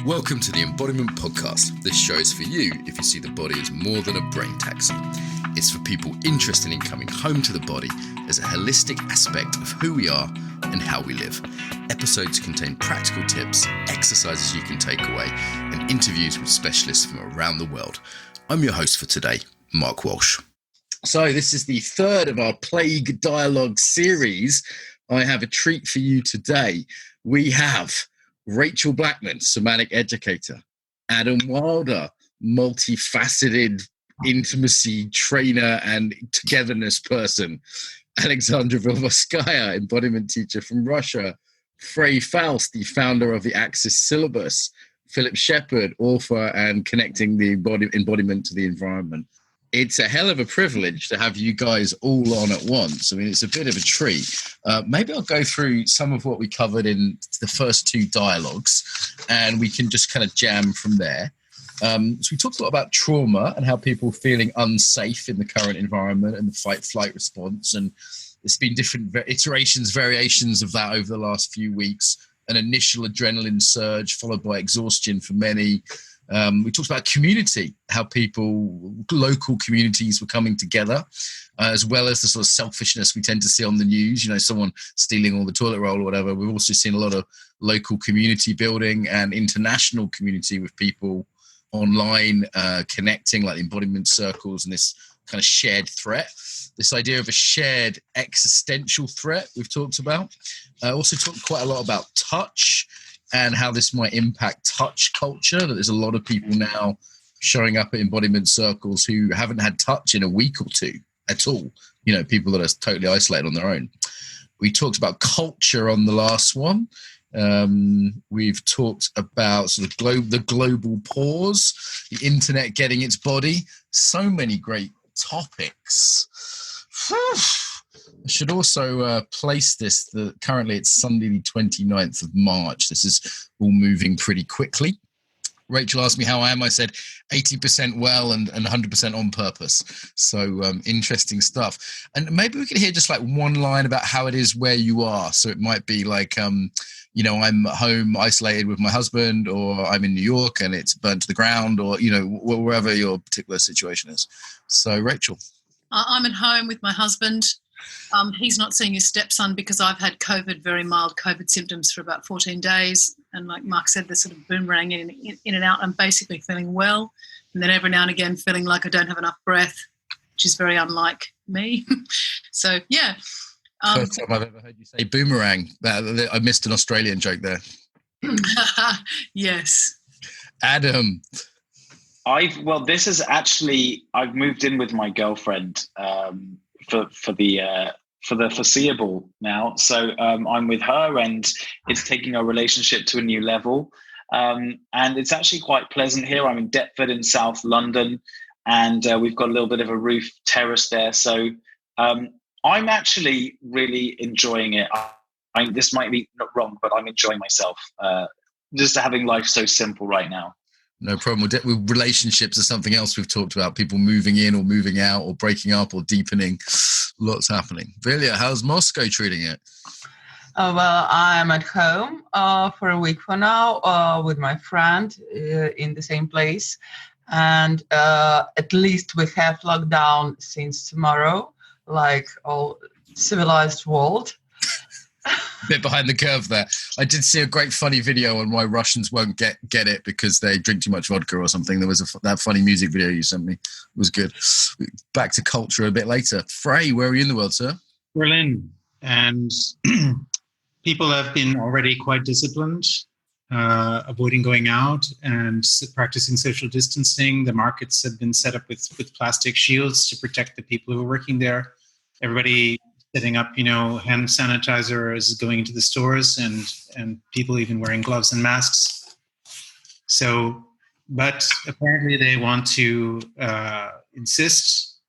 Welcome to the Embodiment Podcast. This show is for you if you see the body as more than a brain taxon. It's for people interested in coming home to the body as a holistic aspect of who we are and how we live. Episodes contain practical tips, exercises you can take away, and interviews with specialists from around the world. I'm your host for today, Mark Walsh. So this is the third of our Plague Dialogue series. I have a treat for you today. We have Rachel Blackman, somatic educator, Adam Wilder, multifaceted intimacy trainer and togetherness person, Alexandra Vilvovskya, embodiment teacher from Russia, Frey Faust, the founder of the Axis syllabus, Philip Shepherd, author and connecting the embodiment to the environment. It's a hell of a privilege to have you guys all on at once. I mean, it's a bit of a treat. Maybe I'll go through some of what we covered in the first two dialogues, and we can just kind of jam from there. So we talked a lot about trauma and how people are feeling unsafe in the current environment and the fight-flight response. And there's been different iterations, variations of that over the last few weeks. An initial adrenaline surge followed by exhaustion for many. We talked about community, how local communities were coming together, as well as the sort of selfishness we tend to see on the news, someone stealing all the toilet roll or whatever. We've also seen a lot of local community building and international community with people online connecting, like embodiment circles and this kind of shared threat. This idea of a shared existential threat we've talked about. Also talked quite a lot about touch and how this might impact touch culture, that there's a lot of people now showing up at embodiment circles who haven't had touch in a week or two at all. People that are totally isolated on their own. We talked about culture on the last one. We've talked about sort of the global pause, the internet getting its body. So many great topics. I should also place this, currently it's Sunday the 29th of March. This is all moving pretty quickly. Rachel asked me how I am. I said 80% well and 100% on purpose. So interesting stuff. And maybe we could hear just like one line about how it is where you are. So it might be like, I'm at home isolated with my husband, or I'm in New York and it's burnt to the ground, or, wherever your particular situation is. So Rachel. I'm at home with my husband. He's not seeing his stepson because I've had very mild COVID symptoms for about 14 days. And like Mark said, they're sort of boomerang in and out. I'm basically feeling well. And then every now and again feeling like I don't have enough breath, which is very unlike me. So, yeah. First time I've ever heard you say boomerang. I missed an Australian joke there. Yes. Adam. I've moved in with my girlfriend for the foreseeable now. So I'm with her, and it's taking our relationship to a new level. And it's actually quite pleasant here. I'm in Deptford in South London, and we've got a little bit of a roof terrace there. So I'm actually really enjoying it. This might be not wrong, but I'm enjoying myself. Just having life so simple right now. No problem. Relationships are something else we've talked about. People moving in or moving out or breaking up or deepening. Lots happening. Vilya, how's Moscow treating it? Well, I'm at home for a week for now with my friend in the same place. And at least we have lockdown since tomorrow, like all civilized world. Bit behind the curve there. I did see a great funny video on why Russians won't get it because they drink too much vodka or something. There was that funny music video you sent me. It was good. Back to culture a bit later. Frey, where are you in the world, sir? Berlin. And people have been already quite disciplined, avoiding going out and practicing social distancing. The markets have been set up with plastic shields to protect the people who are working there. Everybody setting up, hand sanitizer is going into the stores, and people even wearing gloves and masks. So, but apparently they want to insist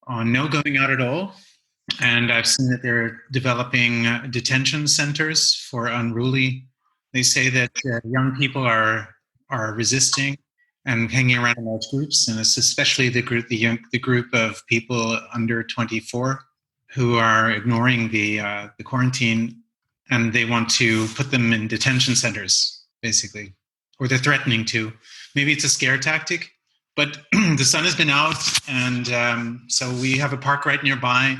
on no going out at all. And I've seen that they're developing detention centers for unruly. They say that young people are resisting and hanging around in large groups, and it's especially the group of people under 24 who are ignoring the quarantine, and they want to put them in detention centers, basically. or they're threatening to. Maybe it's a scare tactic, but the sun has been out, and so we have a park right nearby,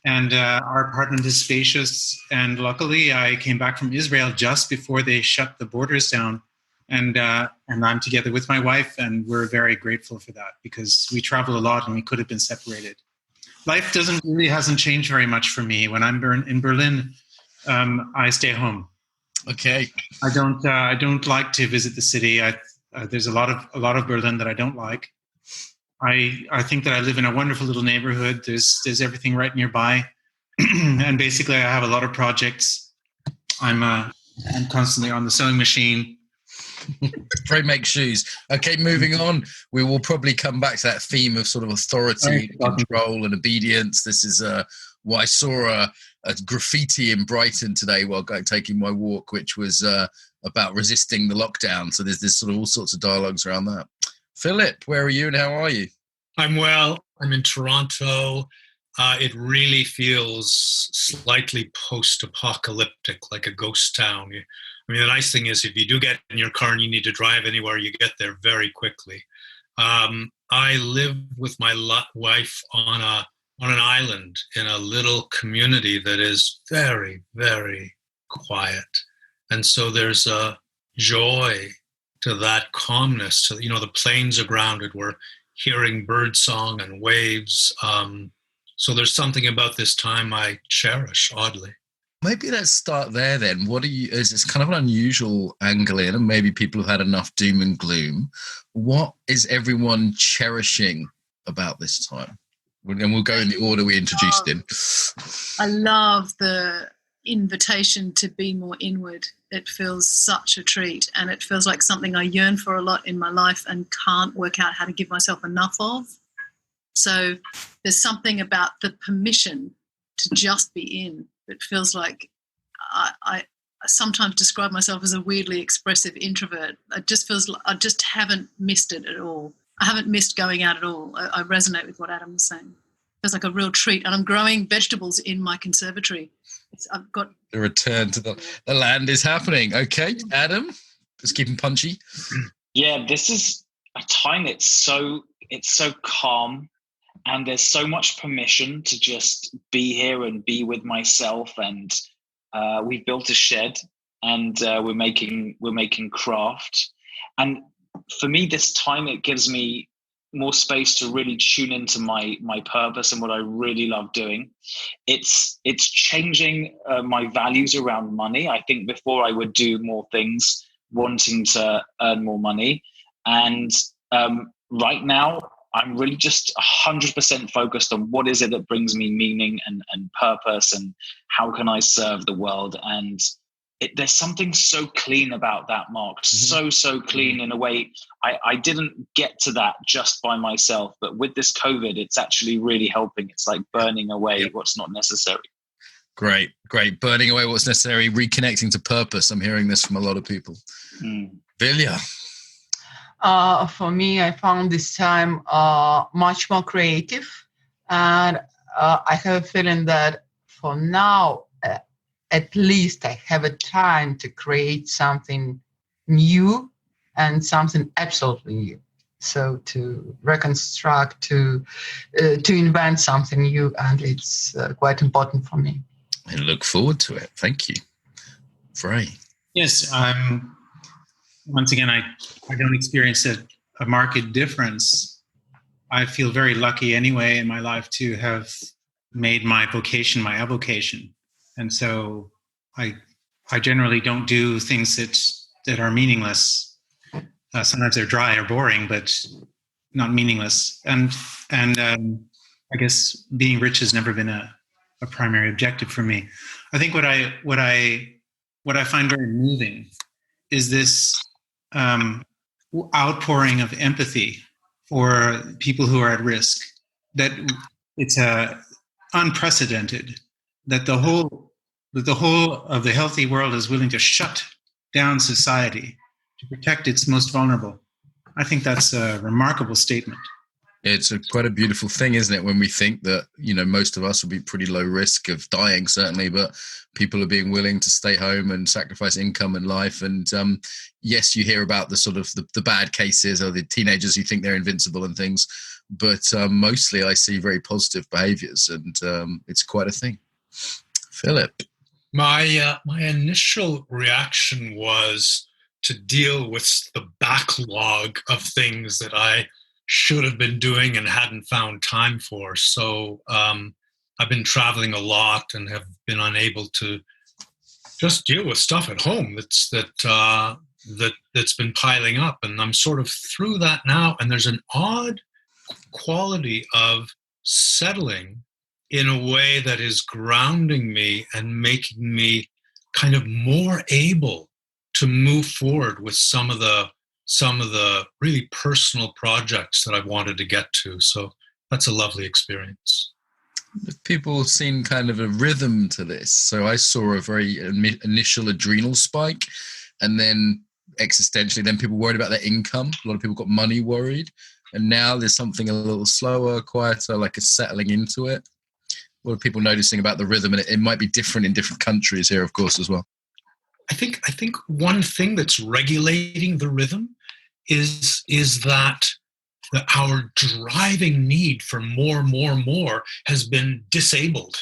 and our apartment is spacious. And luckily, I came back from Israel just before they shut the borders down, and I'm together with my wife, and we're very grateful for that because we travel a lot and we could have been separated. Life hasn't changed very much for me. When I'm in Berlin, I stay home. Okay. I don't like to visit the city. There's a lot of Berlin that I don't like. I think that I live in a wonderful little neighborhood. There's everything right nearby, and basically I have a lot of projects. I'm constantly on the sewing machine. Frey makes shoes. Okay, moving on. We will probably come back to that theme of sort of authority, control, and obedience. This is what I saw a graffiti in Brighton today while taking my walk, which was about resisting the lockdown. So there's sort of all sorts of dialogues around that. Philip, where are you and how are you? I'm well. I'm in Toronto. It really feels slightly post-apocalyptic, like a ghost town. I mean, the nice thing is if you do get in your car and you need to drive anywhere, you get there very quickly. I live with my wife on an island in a little community that is very, very quiet. And so there's a joy to that calmness. So, the planes are grounded. We're hearing birdsong and waves. So there's something about this time I cherish, oddly. Maybe let's start there then. It's kind of an unusual angle in, and maybe people have had enough doom and gloom. What is everyone cherishing about this time? And we'll go in the order we introduced in. I love the invitation to be more inward. It feels such a treat, and it feels like something I yearn for a lot in my life and can't work out how to give myself enough of. So there's something about the permission to just be in. It feels like I sometimes describe myself as a weirdly expressive introvert. It just feels like I just haven't missed it at all. I haven't missed going out at all. I resonate with what Adam was saying. It feels like a real treat. And I'm growing vegetables in my conservatory. I've got the return to the land is happening. Okay, Adam, just keep him punchy. Yeah, this is a time. It's so calm. And there's so much permission to just be here and be with myself. And we built a shed, and we're making craft. And for me, this time it gives me more space to really tune into my purpose and what I really love doing. It's changing my values around money. I think before I would do more things, wanting to earn more money, and right now, I'm really just 100% focused on what is it that brings me meaning and purpose, and how can I serve the world. And there's something so clean about that, Mark. So clean in a way. I didn't get to that just by myself, but with this COVID, it's actually really helping. It's like burning away what's not necessary. Great. Burning away what's necessary, reconnecting to purpose. I'm hearing this from a lot of people. Vilja. For me, I found this time much more creative, and I have a feeling that for now, at least I have a time to create something new and something absolutely new. So to reconstruct, to invent something new, and it's quite important for me. I look forward to it. Thank you. Frey. Yes, once again, I don't experience a marked difference. I feel very lucky anyway in my life to have made my vocation my avocation. And so I generally don't do things that are meaningless. Sometimes they're dry or boring, but not meaningless. And I guess being rich has never been a primary objective for me. I think what I find very moving is this outpouring of empathy for people who are at risk. That it's unprecedented. That the whole of the healthy world is willing to shut down society to protect its most vulnerable. I think that's a remarkable statement. It's quite a beautiful thing, isn't it, when we think that, most of us will be pretty low risk of dying, certainly, but people are being willing to stay home and sacrifice income and life. And yes, you hear about the sort of the bad cases or the teenagers who think they're invincible and things, but mostly I see very positive behaviors, and it's quite a thing. Philip? My initial reaction was to deal with the backlog of things that I should have been doing and hadn't found time for. So I've been traveling a lot and have been unable to just deal with stuff at home that's been piling up. And I'm sort of through that now. And there's an odd quality of settling in a way that is grounding me and making me kind of more able to move forward with some of the really personal projects that I've wanted to get to. So that's a lovely experience. People seen kind of a rhythm to this. So I saw a very initial adrenal spike, and then existentially, then people worried about their income. A lot of people got money worried. And now there's something a little slower, quieter, like a settling into it. What are people noticing about the rhythm? And it might be different in different countries here, of course, as well. I think one thing that's regulating the rhythm is that our driving need for more has been disabled.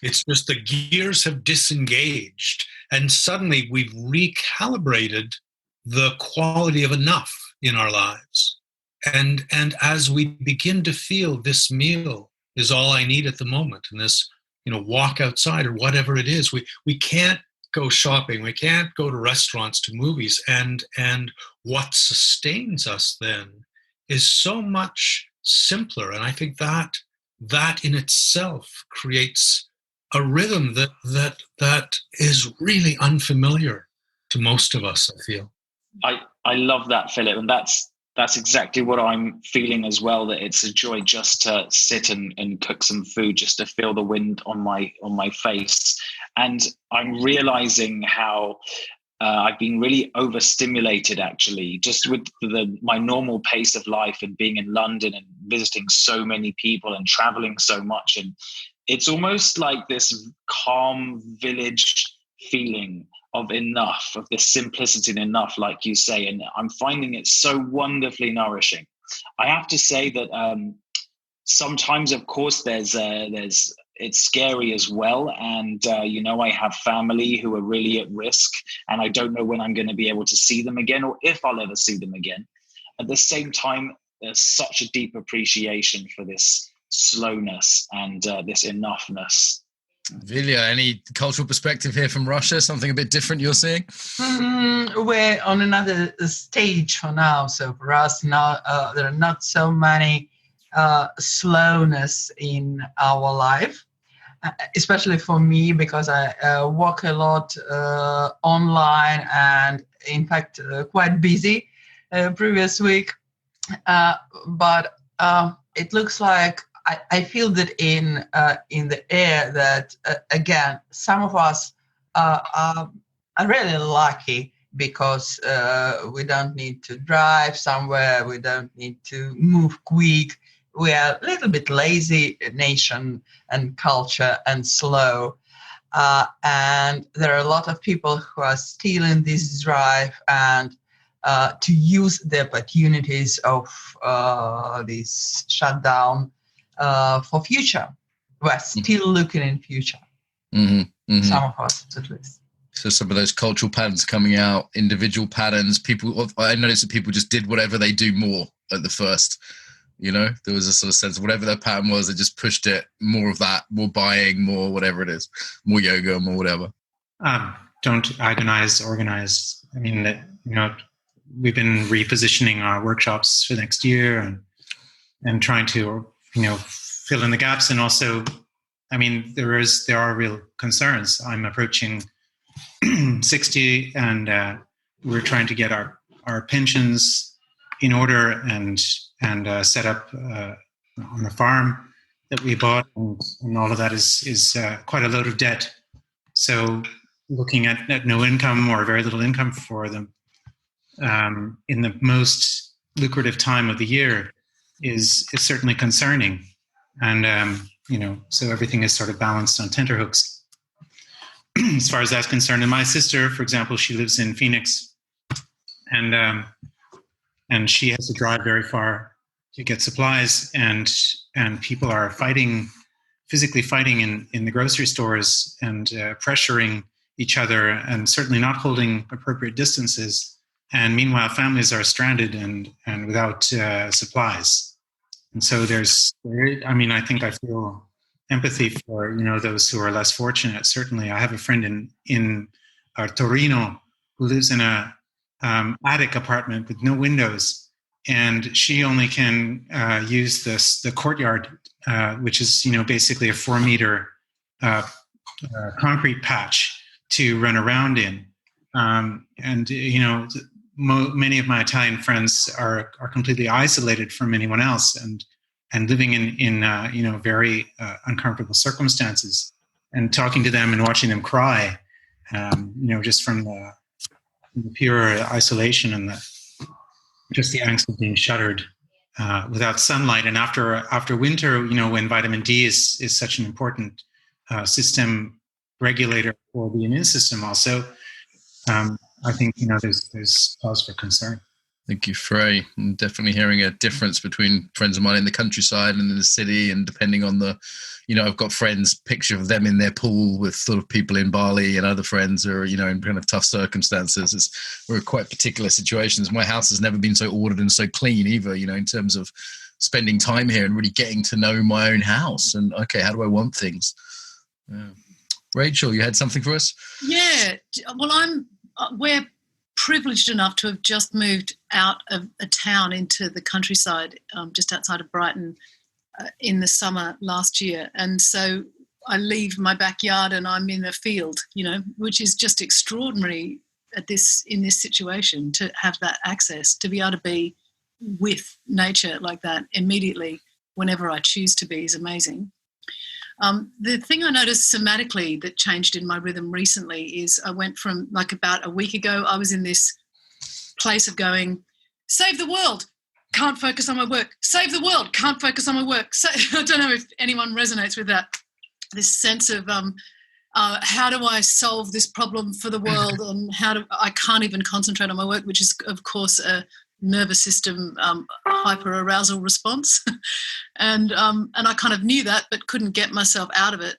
It's just the gears have disengaged, and suddenly we've recalibrated the quality of enough in our lives. And as we begin to feel this meal is all I need at the moment, and this, walk outside or whatever it is, we can't go shopping, we can't go to restaurants, to movies, and what sustains us then is so much simpler. And I think that in itself creates a rhythm that is really unfamiliar to most of us, I feel. I love that, Philip, and that's exactly what I'm feeling as well, that it's a joy just to sit and cook some food, just to feel the wind on my face. And I'm realizing how I've been really overstimulated, actually, just with my normal pace of life and being in London and visiting so many people and traveling so much. And it's almost like this calm village feeling of enough, of this simplicity and enough, like you say. And I'm finding it so wonderfully nourishing. I have to say that sometimes, of course, it's scary as well. And, I have family who are really at risk, and I don't know when I'm going to be able to see them again, or if I'll ever see them again. At the same time, there's such a deep appreciation for this slowness and this enoughness. Vilya, any cultural perspective here from Russia? Something a bit different you're seeing? We're on another stage for now. So for us now, there are not so many slowness in our life, especially for me, because I work a lot online and, in fact, quite busy previous week. But it looks like I feel that in the air that, again, some of us are really lucky because we don't need to drive somewhere, we don't need to move quick. We are a little bit lazy nation and culture and slow. And there are a lot of people who are still in this drive and to use the opportunities of this shutdown for future. We're still looking in future. Some of us, at least. So some of those cultural patterns coming out, individual patterns, I noticed that people just did whatever they do more at the first. There was a sort of sense of whatever their pattern was, they just pushed it, more of that, more buying, more whatever it is, more yoga, more whatever. Don't agonize, organize. I mean, we've been repositioning our workshops for next year and trying to, fill in the gaps. And also, I mean, there are real concerns. I'm approaching 60 and we're trying to get our pensions in order and set up on a farm that we bought, and all of that is quite a load of debt. So looking at no income or very little income for them in the most lucrative time of the year is certainly concerning. And, so everything is sort of balanced on tenterhooks as far as that's concerned. And my sister, for example, she lives in Phoenix, and she has to drive very far to get supplies, and people are physically fighting in the grocery stores and pressuring each other, and certainly not holding appropriate distances. And meanwhile, families are stranded and without supplies. And so I think I feel empathy for, those who are less fortunate. Certainly, I have a friend in Torino who lives in a attic apartment with no windows, and she only can use the courtyard, which is, basically a 4-meter concrete patch to run around in. Many of my Italian friends are completely isolated from anyone else and living in very uncomfortable circumstances. And talking to them and watching them cry, just from the pure isolation and just the angst of being shuttered without sunlight. And after winter, when vitamin D is such an important system regulator for the immune system, also. I think, there's cause for concern. Thank you, Frey. I'm definitely hearing a difference between friends of mine in the countryside and in the city, and depending on I've got friends, picture of them in their pool with sort of people in Bali, and other friends are, in kind of tough circumstances. We're quite particular situations. My house has never been so ordered and so clean either, in terms of spending time here and really getting to know my own house and, okay, how do I want things? Yeah. Rachel, you had something for us? Yeah. Well, we're privileged enough to have just moved out of a town into the countryside, just outside of Brighton, in the summer last year. And so I leave my backyard and I'm in a field, which is just extraordinary in this situation, to have that access, to be able to be with nature like that immediately whenever I choose to be is amazing. The thing I noticed somatically that changed in my rhythm recently is I went from, about a week ago, I was in this place of going, save the world, can't focus on my work. Save the world, can't focus on my work. So, I don't know if anyone resonates with that. This sense of how do I solve this problem for the world, and I can't even concentrate on my work, which is, of course, a nervous system hyper-arousal response. And I kind of knew that but couldn't get myself out of it,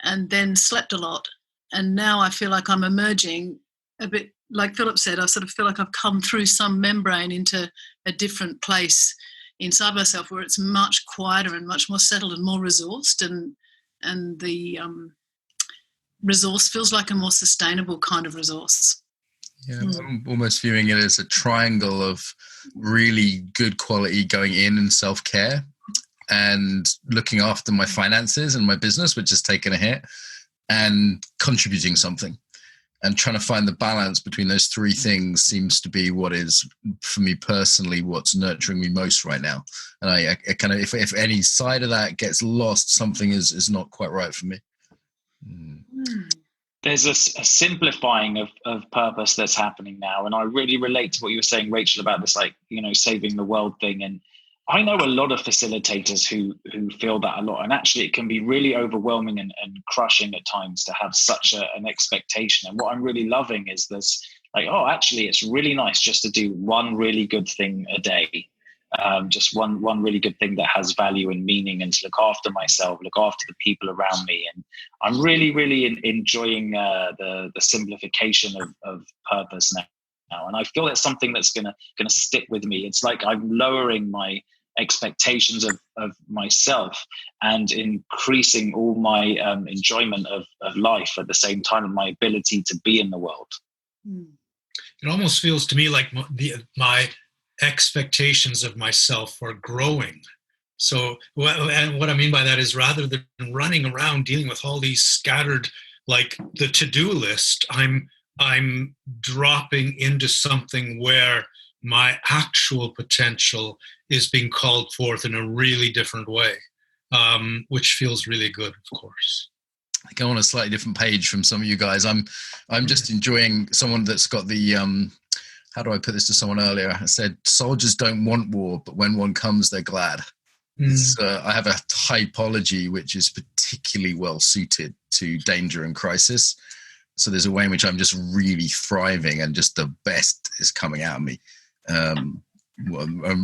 and then slept a lot. And now I feel like I'm emerging a bit, like Philip said, I sort of feel like I've come through some membrane into a different place inside myself where it's much quieter and much more settled and more resourced, and the resource feels like a more sustainable kind of resource. Yeah, I'm almost viewing it as a triangle of really good quality going in and self-care and looking after my finances and my business, which has taken a hit, and contributing something. And trying to find the balance between those three things seems to be what is, for me personally, what's nurturing me most right now. And I kind of, if any side of that gets lost, something is not quite right for me. There's a simplifying of purpose that's happening now. And I really relate to what you were saying, Rachel, about this, saving the world thing. And I know a lot of facilitators who feel that a lot. And actually, it can be really overwhelming and crushing at times to have such an expectation. And what I'm really loving is this, actually, it's really nice just to do one really good thing a day. Just one really good thing that has value and meaning, and to look after myself, look after the people around me. And I'm really, really enjoying the simplification of purpose now. And I feel it's something that's gonna stick with me. It's like I'm lowering my expectations of myself and increasing all my enjoyment of life at the same time, and my ability to be in the world. It almost feels to me like my expectations of myself are growing. So what I mean by that is, rather than running around dealing with all these scattered, the to-do list, I'm dropping into something where my actual potential is being called forth in a really different way, which feels really good, of course. I go on a slightly different page from some of you guys. I'm just enjoying someone that's got the how do I put this to someone earlier? I said, soldiers don't want war, but when one comes, they're glad. I have a typology which is particularly well suited to danger and crisis. So there's a way in which I'm just really thriving and just the best is coming out of me. I'm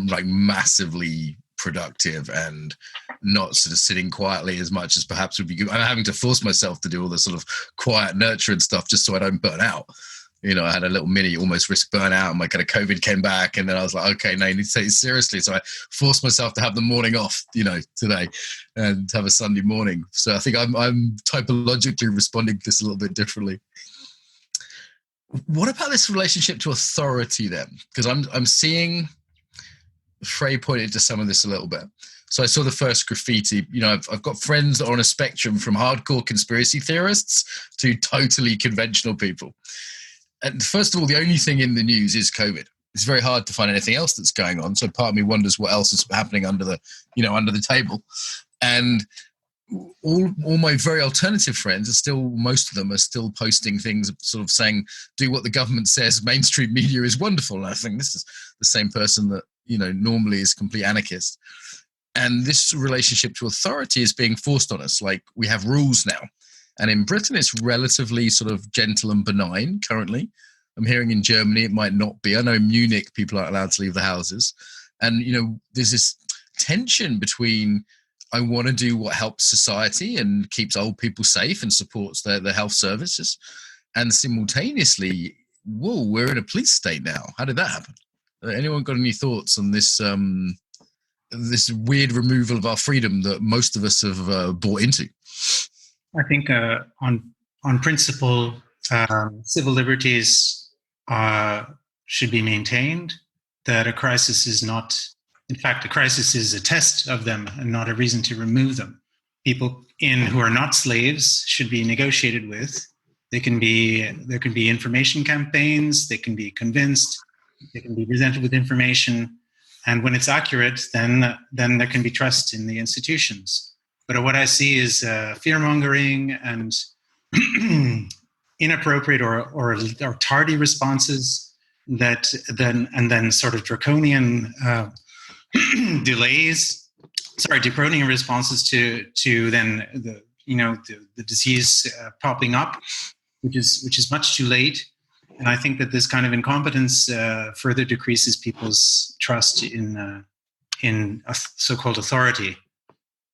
like massively productive and not sort of sitting quietly as much as perhaps would be good. I'm having to force myself to do all the sort of quiet nurturing stuff just so I don't burn out. You know, I had a little mini almost risk burnout and my kind of COVID came back and then I was like, okay, no, you need to take it seriously. So I forced myself to have the morning off, you know, today and have a Sunday morning. So I think I'm typologically responding to this a little bit differently. What about this relationship to authority then? Because I'm seeing, Frey pointed to some of this a little bit. So I saw the first graffiti. You know, I've got friends that are on a spectrum from hardcore conspiracy theorists to totally conventional people. And first of all, the only thing in the news is COVID. It's very hard to find anything else that's going on. So part of me wonders what else is happening under the table. And all my very alternative friends are still, most of them are still posting things sort of saying, do what the government says, mainstream media is wonderful. And I think this is the same person that, you know, normally is complete anarchist. And this relationship to authority is being forced on us. Like, we have rules now. And in Britain, it's relatively sort of gentle and benign currently. I'm hearing in Germany it might not be. I know in Munich, people aren't allowed to leave the houses. And, you know, there's this tension between I want to do what helps society and keeps old people safe and supports their health services. And simultaneously, whoa, we're in a police state now. How did that happen? Anyone got any thoughts on this this weird removal of our freedom that most of us have bought into? I think on principle, civil liberties should be maintained, that a crisis is not, in fact, a crisis is a test of them and not a reason to remove them. People who are not slaves should be negotiated with. There can be information campaigns, they can be convinced, they can be presented with information, and when it's accurate, then there can be trust in the institutions. But what I see is fear-mongering and inappropriate or tardy responses that then sort of draconian draconian responses to then the disease popping up, which is much too late. And I think that this kind of incompetence further decreases people's trust in so-called authority.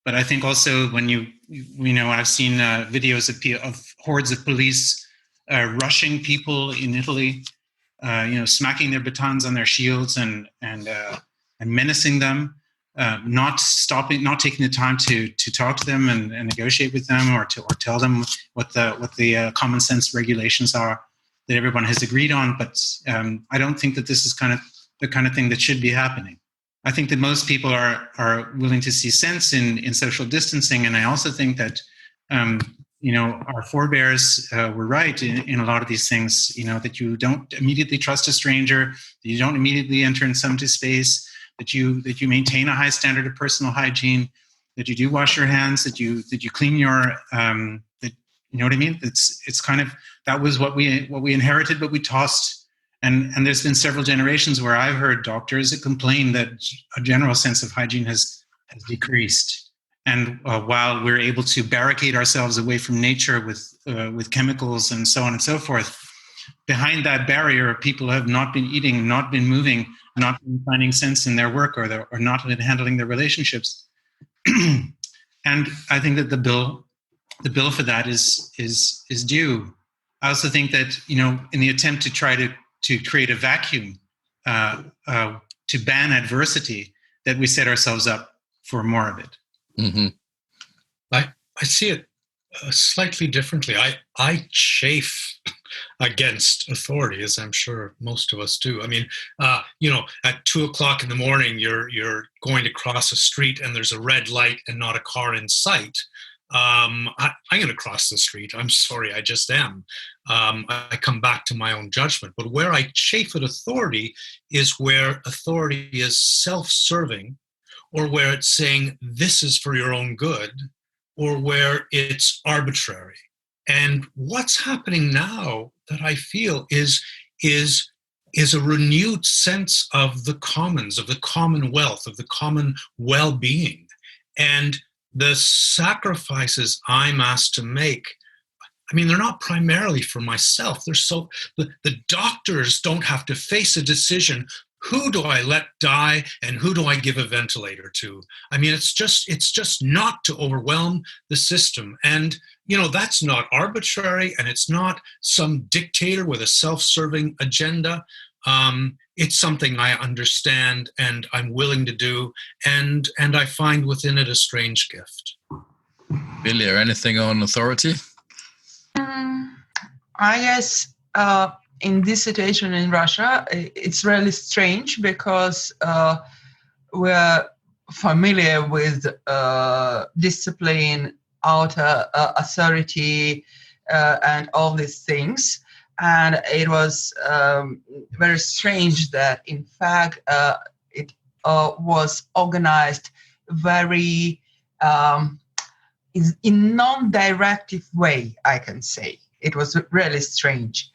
But I think also when I've seen videos of hordes of police rushing people in Italy, smacking their batons on their shields and menacing them, not taking the time to talk to them and negotiate with them or tell them what the common sense regulations are that everyone has agreed on. But I don't think that this is the kind of thing that should be happening. I think that most people are willing to see sense in social distancing, and I also think that our forebears were right in a lot of these things. That you don't immediately trust a stranger, that you don't immediately enter in somebody's space, that you maintain a high standard of personal hygiene, that you do wash your hands, that you clean your you know what I mean? It's kind of, that was what we inherited, but we tossed. And there's been several generations where I've heard doctors complain that a general sense of hygiene has decreased. And while we're able to barricade ourselves away from nature with chemicals and so on and so forth, behind that barrier, people have not been eating, not been moving, not been finding sense in their work or not been handling their relationships. And I think that the bill for that is due. I also think that in the attempt to try to create a vacuum, to ban adversity, that we set ourselves up for more of it. Mm-hmm. I see it slightly differently. I chafe against authority, as I'm sure most of us do. I mean, at 2:00 in the morning, you're going to cross a street and there's a red light and not a car in sight. I'm going to cross the street. I'm sorry, I just am. I come back to my own judgment. But where I chafe at authority is where authority is self-serving, or where it's saying this is for your own good, or where it's arbitrary. And what's happening now that I feel is is a renewed sense of the commons, of the commonwealth, of the common well-being. And the sacrifices I'm asked to make, I mean, they're not primarily for myself. The doctors don't have to face a decision. Who do I let die and who do I give a ventilator to? I mean, it's just not to overwhelm the system. And, that's not arbitrary, and it's not some dictator with a self-serving agenda. It's something I understand and I'm willing to do, and I find within it a strange gift. Billy, anything on authority? I guess in this situation in Russia, it's really strange because we're familiar with discipline, outer authority, and all these things. And it was very strange that, in fact, it was organized very in non-directive way, I can say. It was really strange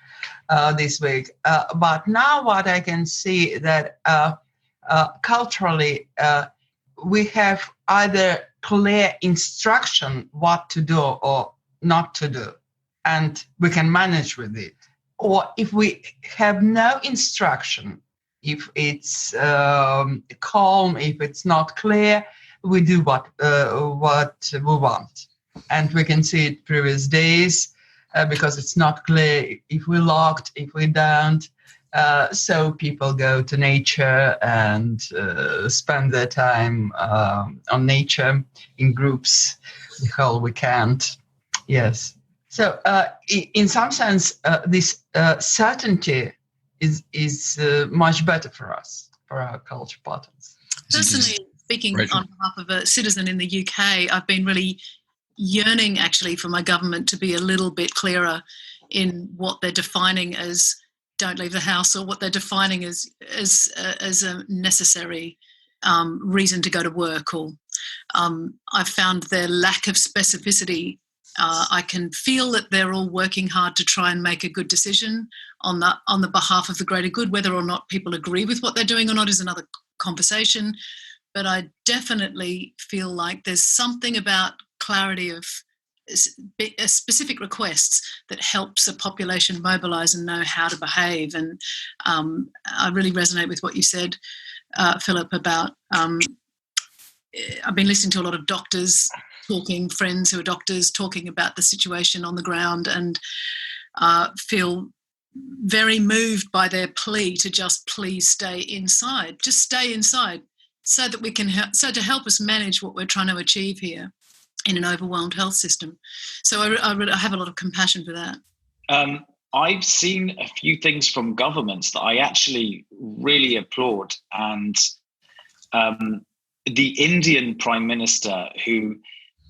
this week. But now what I can see that culturally, we have either clear instruction what to do or not to do, and we can manage with it. Or if we have no instruction, if it's calm, if it's not clear, we do what we want. And we can see it previous days because it's not clear if we locked, if we don't. So people go to nature and spend their time on nature in groups the whole weekend. Yes. So in some sense, this certainty is much better for us, for our culture patterns. Personally, speaking on behalf of a citizen in the UK, I've been really yearning actually for my government to be a little bit clearer in what they're defining as don't leave the house, or what they're defining as a necessary reason to go to work. Or I've found their lack of specificity. I can feel that they're all working hard to try and make a good decision on the behalf of the greater good. Whether or not people agree with what they're doing or not is another conversation. But I definitely feel like there's something about clarity of specific requests that helps a population mobilise and know how to behave. And I really resonate with what you said, Philip, about I've been listening to a lot of doctors talking, friends who are doctors talking about the situation on the ground, and feel very moved by their plea to just please stay inside. Just stay inside so that we can to help us manage what we're trying to achieve here in an overwhelmed health system. So I have a lot of compassion for that. I've seen a few things from governments that I actually really applaud. And the Indian Prime Minister, who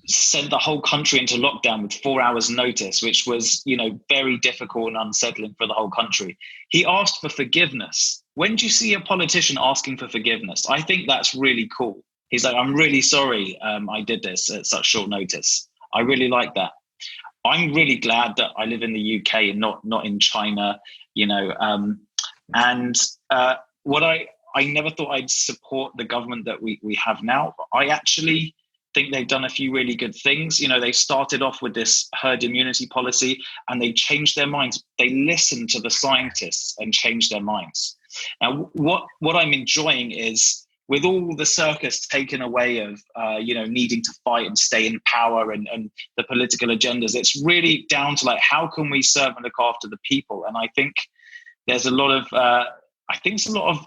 sent the whole country into lockdown with 4 hours notice, which was, very difficult and unsettling for the whole country. He asked for forgiveness. When do you see a politician asking for forgiveness? I think that's really cool. He's like, I'm really sorry I did this at such short notice. I really like that. I'm really glad that I live in the UK and not in China, and what I never thought I'd support the government that we have now, but I actually think they've done a few really good things. They started off with this herd immunity policy and they changed their minds. They listened to the scientists and changed their minds. Now, what I'm enjoying is, with all the circus taken away of, needing to fight and stay in power and the political agendas, it's really down to how can we serve and look after the people? And I think there's a lot of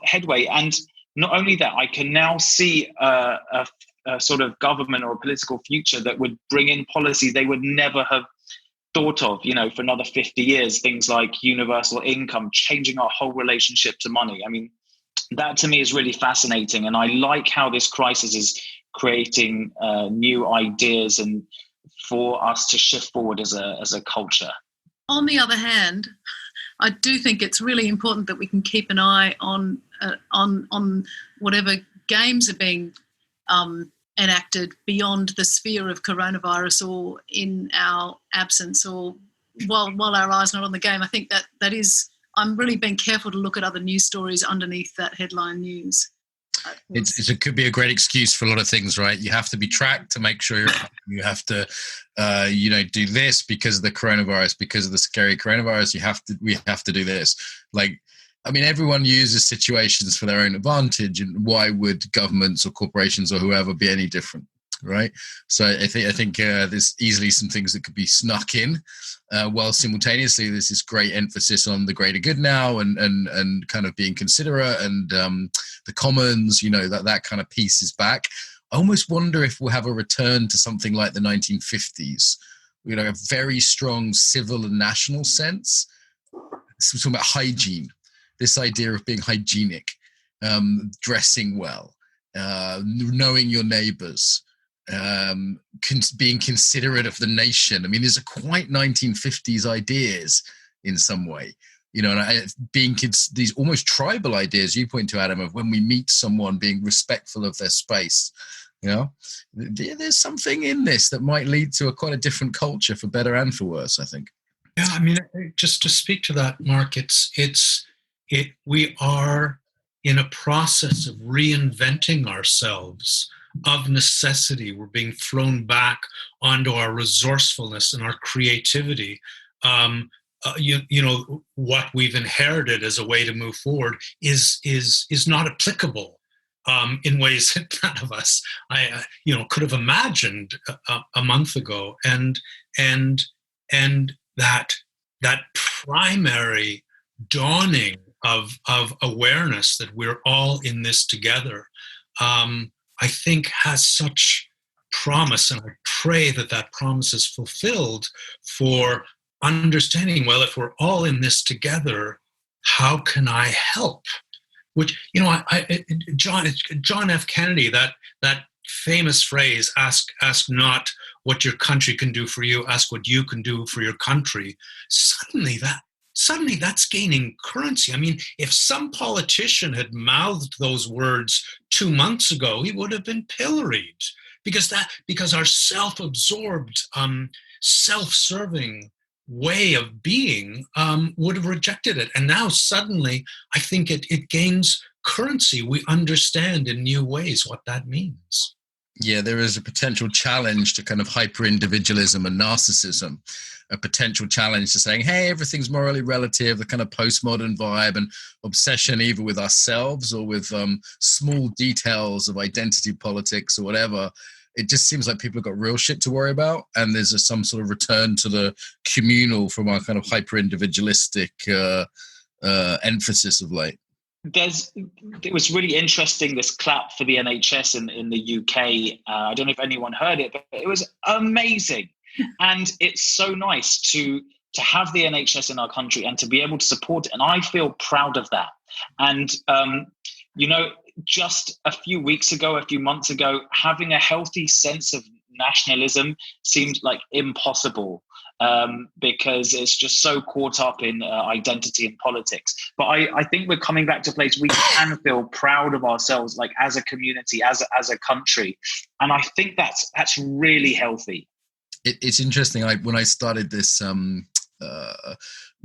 headway. And not only that, I can now see a sort of government or a political future that would bring in policies they would never have thought of, for another 50 years, things like universal income, changing our whole relationship to money. I mean, that to me is really fascinating. And I like how this crisis is creating new ideas and for us to shift forward as a culture. On the other hand, I do think it's really important that we can keep an eye on whatever games are being enacted beyond the sphere of coronavirus or in our absence, or while our eyes are not on the game. I think that is I'm really being careful to look at other news stories underneath that headline news. It could be a great excuse for a lot of things, right? You have to be tracked to make sure you have to, do this because of the coronavirus, because of the scary coronavirus. We have to do this. Like, I mean, everyone uses situations for their own advantage, and why would governments or corporations or whoever be any different, right? So I think there's easily some things that could be snuck in, while simultaneously there's this great emphasis on the greater good now, and kind of being considerate, and the commons, that kind of piece is back. I almost wonder if we'll have a return to something like the 1950s, a very strong civil and national sense. So we're talking about hygiene, this idea of being hygienic, dressing well, knowing your neighbors, being considerate of the nation. I mean, these are quite 1950s ideas in some way, and these almost tribal ideas you point to, Adam, of when we meet someone, being respectful of their space. There's something in this that might lead to quite a different culture, for better and for worse, I think. Yeah, I mean, just to speak to that, Mark, we are in a process of reinventing ourselves. Of necessity, we're being thrown back onto our resourcefulness and our creativity. What we've inherited as a way to move forward is not applicable in ways that none of us, could have imagined a month ago. And that primary dawning of awareness that we're all in this together, I think has such promise, and I pray that promise is fulfilled for understanding, well, if we're all in this together, how can I help? Which, John F. Kennedy, that famous phrase, ask not what your country can do for you, ask what you can do for your country. Suddenly that's gaining currency. I mean, if some politician had mouthed those words 2 months ago, he would have been pilloried, because our self-absorbed, self-serving way of being would have rejected it. And now suddenly, I think it gains currency. We understand in new ways what that means. Yeah, there is a potential challenge to kind of hyper-individualism and narcissism, a potential challenge to saying, hey, everything's morally relative, the kind of postmodern vibe and obsession either with ourselves or with small details of identity politics or whatever. It just seems like people have got real shit to worry about, and there's some sort of return to the communal from our kind of hyper-individualistic emphasis of late. It was really interesting, this clap for the NHS in the UK. I don't know if anyone heard it, but it was amazing. And it's so nice to have the NHS in our country and to be able to support it. And I feel proud of that. And, just a few months ago, having a healthy sense of nationalism seemed like impossible. Because it's just so caught up in identity and politics. But I think we're coming back to a place we can feel proud of ourselves, like as a community, as a country. And I think that's really healthy. It's interesting. When I started this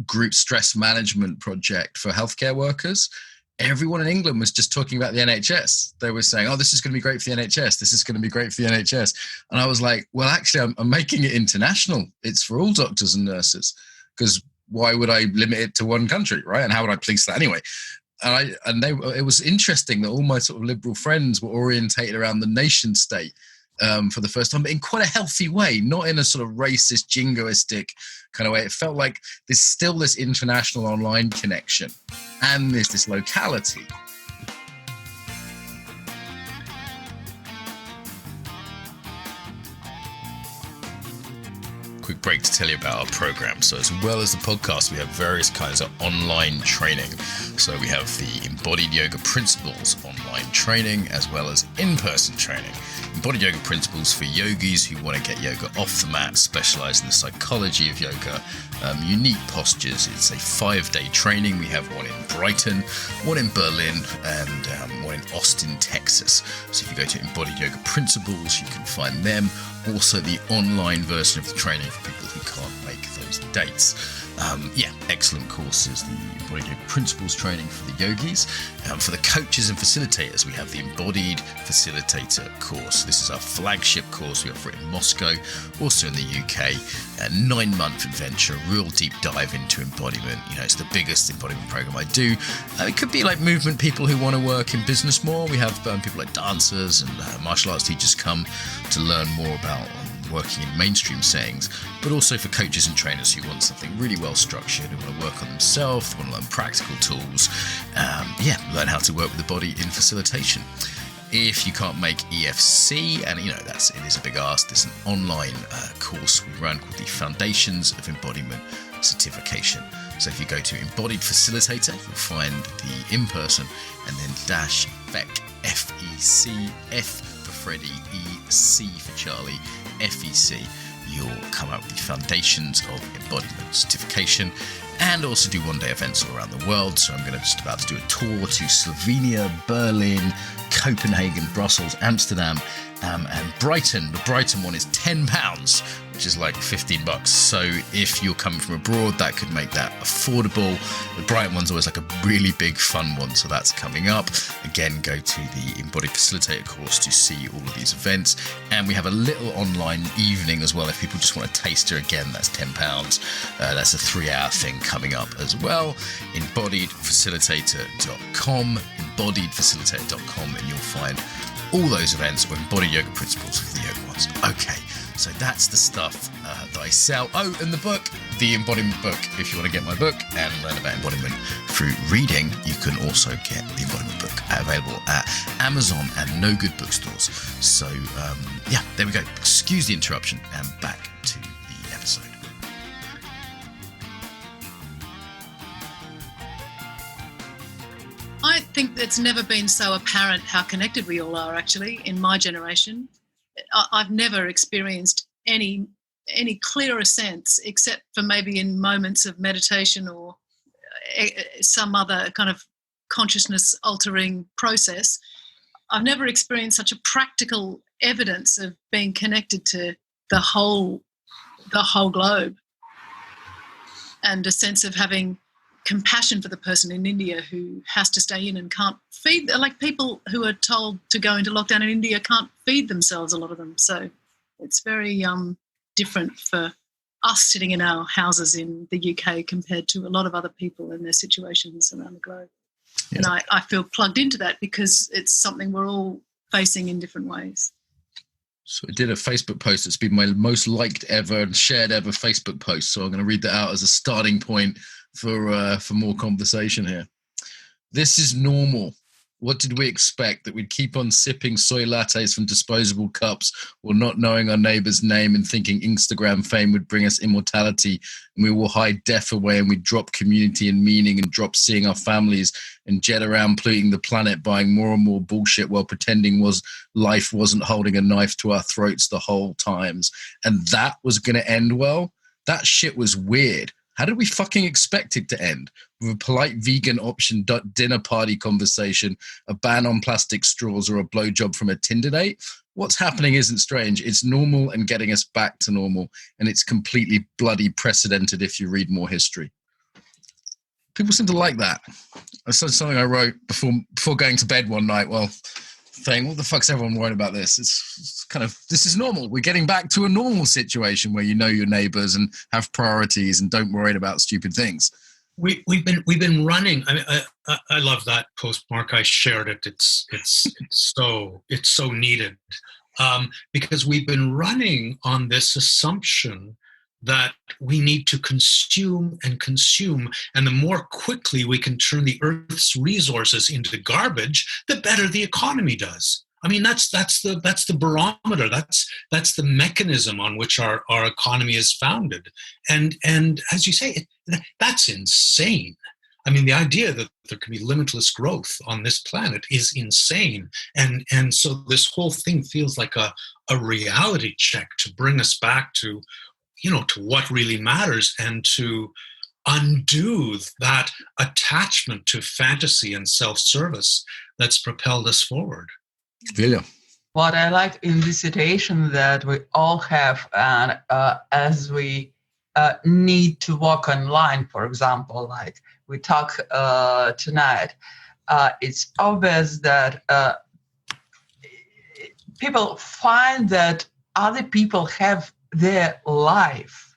group stress management project for healthcare workers, everyone in England was just talking about the NHS. They were saying, oh, this is going to be great for the NHS. This is going to be great for the NHS. And I was like, well, actually, I'm making it international. It's for all doctors and nurses, because why would I limit it to one country, right? And how would I police that anyway? It was interesting that all my sort of liberal friends were orientated around the nation state for the first time, but in quite a healthy way, not in a sort of racist, jingoistic kind of way. It felt like there's still this international online connection, and there's this locality. Quick break to tell you about our program. So as well as the podcast, we have various kinds of online training. So we have the Embodied Yoga Principles online training, as well as in-person training. Embodied Yoga Principles for yogis who want to get yoga off the mat, specialize in the psychology of yoga, unique postures. It's a 5-day training. We have one in Brighton, one in Berlin, and one in Austin, Texas. So if you go to Embodied Yoga Principles, you can find them. Also the online version of the training for people who can't make the those dates. Excellent courses. The Embodied Yoga Principles training for the yogis. For the coaches and facilitators, we have the Embodied Facilitator course. This is our flagship course. We offer it in Moscow, also in the UK. A 9-month adventure, a real deep dive into embodiment. It's the biggest embodiment program I do. It could be like movement people who want to work in business more. We have people like dancers and martial arts teachers come to learn more about working in mainstream settings, but also for coaches and trainers who want something really well structured, who want to work on themselves, want to learn practical tools, learn how to work with the body in facilitation. If you can't make EFC, and it is a big ask, there's an online course we run called the Foundations of Embodiment Certification. So if you go to Embodied Facilitator, you'll find the in-person and then --FEC, F-E-C, F for Freddy, E-C for Charlie, FEC, you'll come out with the Foundations of Embodiment Certification, and also do one-day events all around the world. So I'm just about to do a tour to Slovenia, Berlin, Copenhagen, Brussels, Amsterdam, and Brighton. The Brighton one is £10, which is like $15. So if you're coming from abroad, that could make that affordable. The Brighton one's always like a really big fun one, so that's coming up. Again, go to the Embodied Facilitator course to see all of these events. And we have a little online evening as well. If people just want a taster, again, that's £10. That's a 3-hour thing coming up as well. Embodiedfacilitator.com, embodiedfacilitator.com, and you'll find all those events or Embodied Yoga Principles for the yoga ones. Okay, so that's the stuff that I sell. Oh, and the book, the Embodiment book. If you want to get my book and learn about embodiment through reading, you can also get the Embodiment book available at Amazon and no good bookstores. So, there we go. Excuse the interruption, and back to the episode. I think it's never been so apparent how connected we all are, actually, in my generation. I've never experienced any clearer sense, except for maybe in moments of meditation or some other kind of consciousness-altering process. I've never experienced such a practical evidence of being connected to the whole globe, and a sense of having compassion for the person in India who has to stay in and can't feed, like people who are told to go into lockdown in India can't feed themselves, a lot of them. So it's very different for us sitting in our houses in the UK compared to a lot of other people in their situations around the globe. Yeah. And I feel plugged into that because it's something we're all facing in different ways. So I did a Facebook post. It's been my most liked ever and shared ever Facebook post. So I'm going to read that out as a starting point for more conversation here. This is normal. What did we expect? That we'd keep on sipping soy lattes from disposable cups, or not knowing our neighbor's name and thinking Instagram fame would bring us immortality, and we will hide death away, and we'd drop community and meaning and drop seeing our families and jet around polluting the planet, buying more and more bullshit while pretending life wasn't holding a knife to our throats the whole times. And that was going to end well? That shit was weird. How did we fucking expect it to end? With a polite vegan option dinner party conversation, a ban on plastic straws, or a blowjob from a Tinder date? What's happening isn't strange. It's normal and getting us back to normal. And it's completely bloody precedented if you read more history. People seem to like that. That's something I wrote before going to bed one night. Well, saying, what the fuck's everyone worried about this? It's kind of, this is normal. We're getting back to a normal situation where you know your neighbors and have priorities and don't worry about stupid things. We've been running. I mean, I love that post, Mark. I shared it. It's so needed, because we've been running on this assumption that we need to consume, and the more quickly we can turn the Earth's resources into garbage, the better the economy does. I mean, that's the barometer. That's the mechanism on which our economy is founded. And as you say, that's insane. I mean, the idea that there can be limitless growth on this planet is insane. And so this whole thing feels like a reality check to bring us back to what really matters, and to undo that attachment to fantasy and self-service that's propelled us forward. Vilja. What I like in this situation that we all have, and as we need to walk online, for example, like we talk tonight, it's obvious that people find that other people have their life.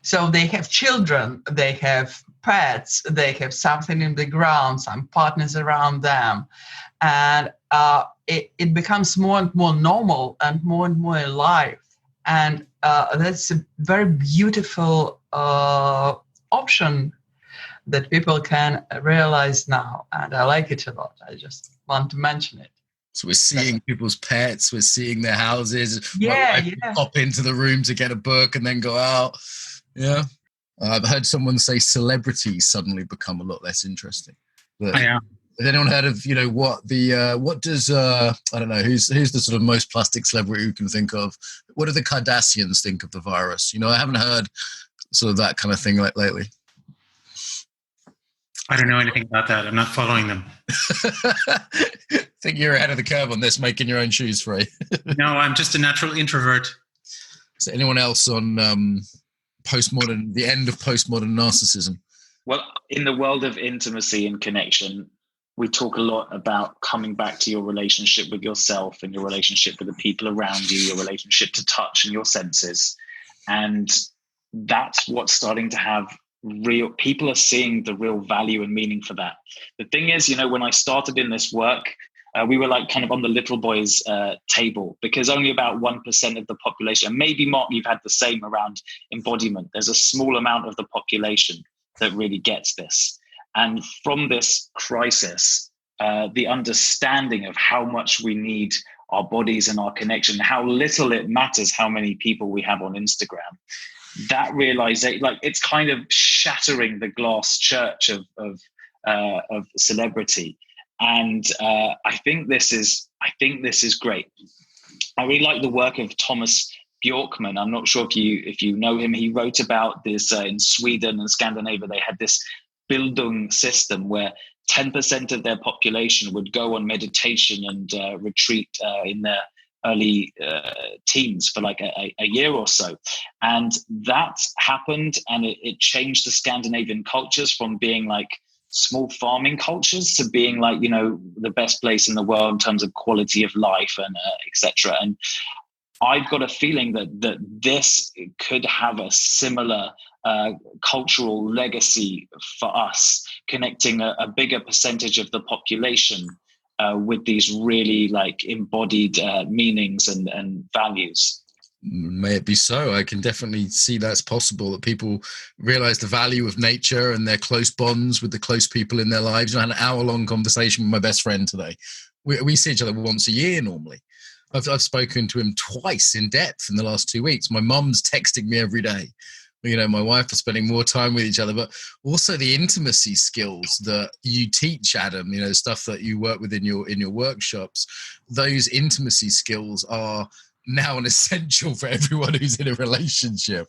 So they have children, they have pets, they have something in the ground, some partners around them. And it becomes more and more normal and more alive. And that's a very beautiful option that people can realize now. And I like it a lot. I just want to mention it. So we're seeing people's pets, we're seeing their houses. Yeah. Pop into the room to get a book and then go out. Yeah. I've heard someone say celebrities suddenly become a lot less interesting. But Yeah. has anyone heard of, what does, I don't know, who's the sort of most plastic celebrity you can think of? What do the Kardashians think of the virus? I haven't heard sort of that kind of thing lately. I don't know anything about that. I'm not following them. I think you're ahead of the curve on this, making your own shoes, Frey. No, I'm just a natural introvert. Is there anyone else on the end of postmodern narcissism? Well, in the world of intimacy and connection, we talk a lot about coming back to your relationship with yourself and your relationship with the people around you, your relationship to touch and your senses. And that's what's starting to have people are seeing the real value and meaning for that. The thing is, when I started in this work, we were like kind of on the little boys table, because only about 1% of the population, and maybe Mark, you've had the same around embodiment. There's a small amount of the population that really gets this. And from this crisis, the understanding of how much we need our bodies and our connection, how little it matters how many people we have on Instagram, that realization, like, it's kind of shattering the glass church of celebrity. And I think this is great. I really like the work of Thomas Bjorkman. I'm not sure if you know him. He wrote about this in Sweden and Scandinavia. They had this Bildung system where 10% of their population would go on meditation and retreat in their early teens for like a year or so. And that happened, and it changed the Scandinavian cultures from being like small farming cultures to being like, the best place in the world in terms of quality of life and etc. And I've got a feeling that this could have a similar cultural legacy for us, connecting a bigger percentage of the population with these really like embodied meanings and values. May it be so. I can definitely see that's possible, that people realize the value of nature and their close bonds with the close people in their lives. I had an hour-long conversation with my best friend today. We see each other once a year normally. I've spoken to him twice in depth in the last 2 weeks. My mum's texting me every day. My wife is spending more time with each other, but also the intimacy skills that you teach, Adam, stuff that you work with in your workshops. Those intimacy skills are now an essential for everyone who's in a relationship.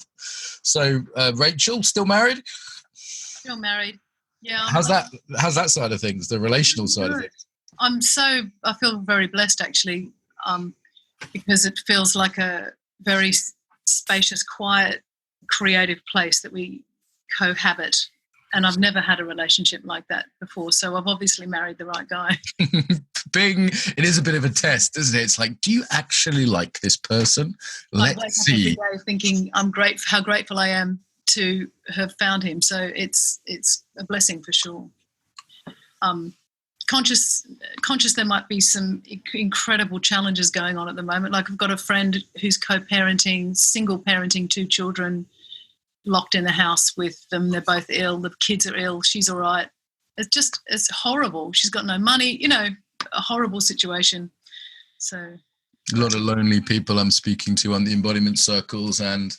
So, Rachel, still married? Still married. Yeah. How's that side of things, the relational side of things? I feel very blessed actually, because it feels like a very spacious, quiet, creative place that we cohabit. And I've never had a relationship like that before. So I've obviously married the right guy. Bing. It is a bit of a test, isn't it? It's like, do you actually like this person? Let's see. Every day thinking how grateful I am to have found him. So it's a blessing for sure. Conscious there might be some incredible challenges going on at the moment. Like I've got a friend who's co-parenting, single parenting 2 children, locked in the house with them. They're both ill. The kids are ill. She's all right. It's horrible. She's got no money, a horrible situation. So a lot of lonely people I'm speaking to on the embodiment circles, and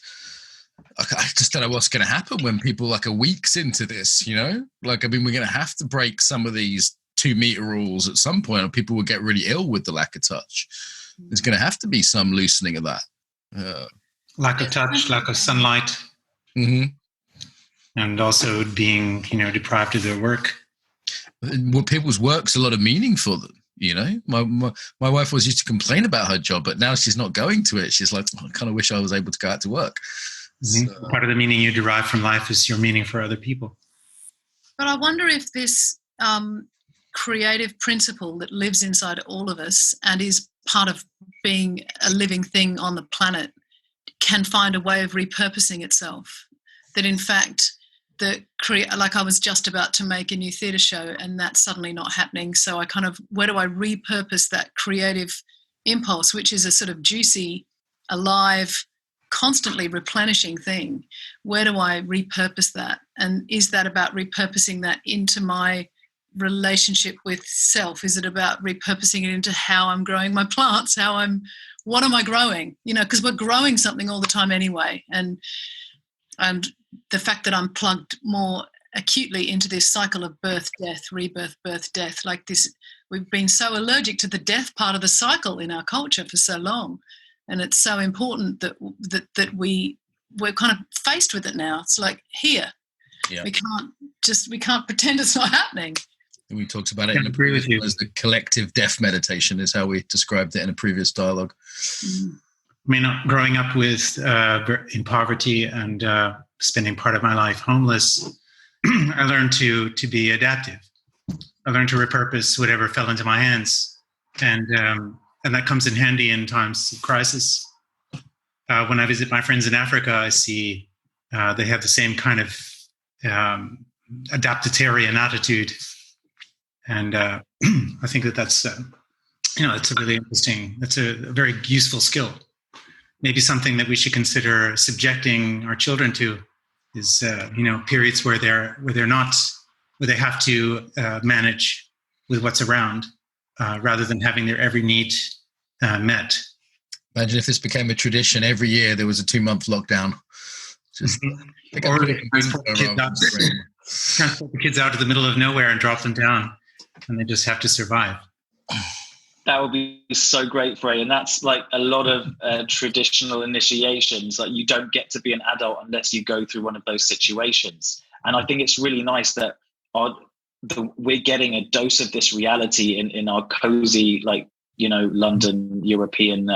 I just don't know what's going to happen when people are weeks into this, we're going to have to break some of these 2-meter rules at some point, or people will get really ill with the lack of touch. There's going to have to be some loosening of that. Lack of touch, lack of sunlight. Mm-hmm. And also being, deprived of their work. Well, people's work's a lot of meaning for them. My wife always used to complain about her job, but now she's not going to it. She's like, I kind of wish I was able to go out to work. So, part of the meaning you derive from life is your meaning for other people. But I wonder if this creative principle that lives inside all of us and is part of being a living thing on the planet can find a way of repurposing itself. That in fact, like I was just about to make a new theatre show and that's suddenly not happening. So where do I repurpose that creative impulse, which is a sort of juicy, alive, constantly replenishing thing? Where do I repurpose that? And is that about repurposing that into my relationship with self? Is it about repurposing it into how I'm growing my plants? What am I growing? Because we're growing something all the time anyway. And the fact that I'm plugged more acutely into this cycle of birth, death, rebirth, birth, death, like this, we've been so allergic to the death part of the cycle in our culture for so long. And it's so important that we're kind of faced with it now. It's like here, we can't pretend it's not happening. We talked about it in a previous one as the collective death meditation is how we described it in a previous dialogue. I mean, growing up in poverty and spending part of my life homeless, I learned to be adaptive. I learned to repurpose whatever fell into my hands, and that comes in handy in times of crisis. When I visit my friends in Africa, I see they have the same kind of adaptitarian attitude, and I think that's it's a really interesting. It's a very useful skill. Maybe something that we should consider subjecting our children to is periods where they have to manage with what's around rather than having their every need met. Imagine if this became a tradition. Every year there was a 2-month lockdown. Just transport the kids out to the middle of nowhere and drop them down, and they just have to survive. That would be so great, Frey. And that's like a lot of traditional initiations. Like you don't get to be an adult unless you go through one of those situations. And I think it's really nice that we're getting a dose of this reality in our cozy, London, European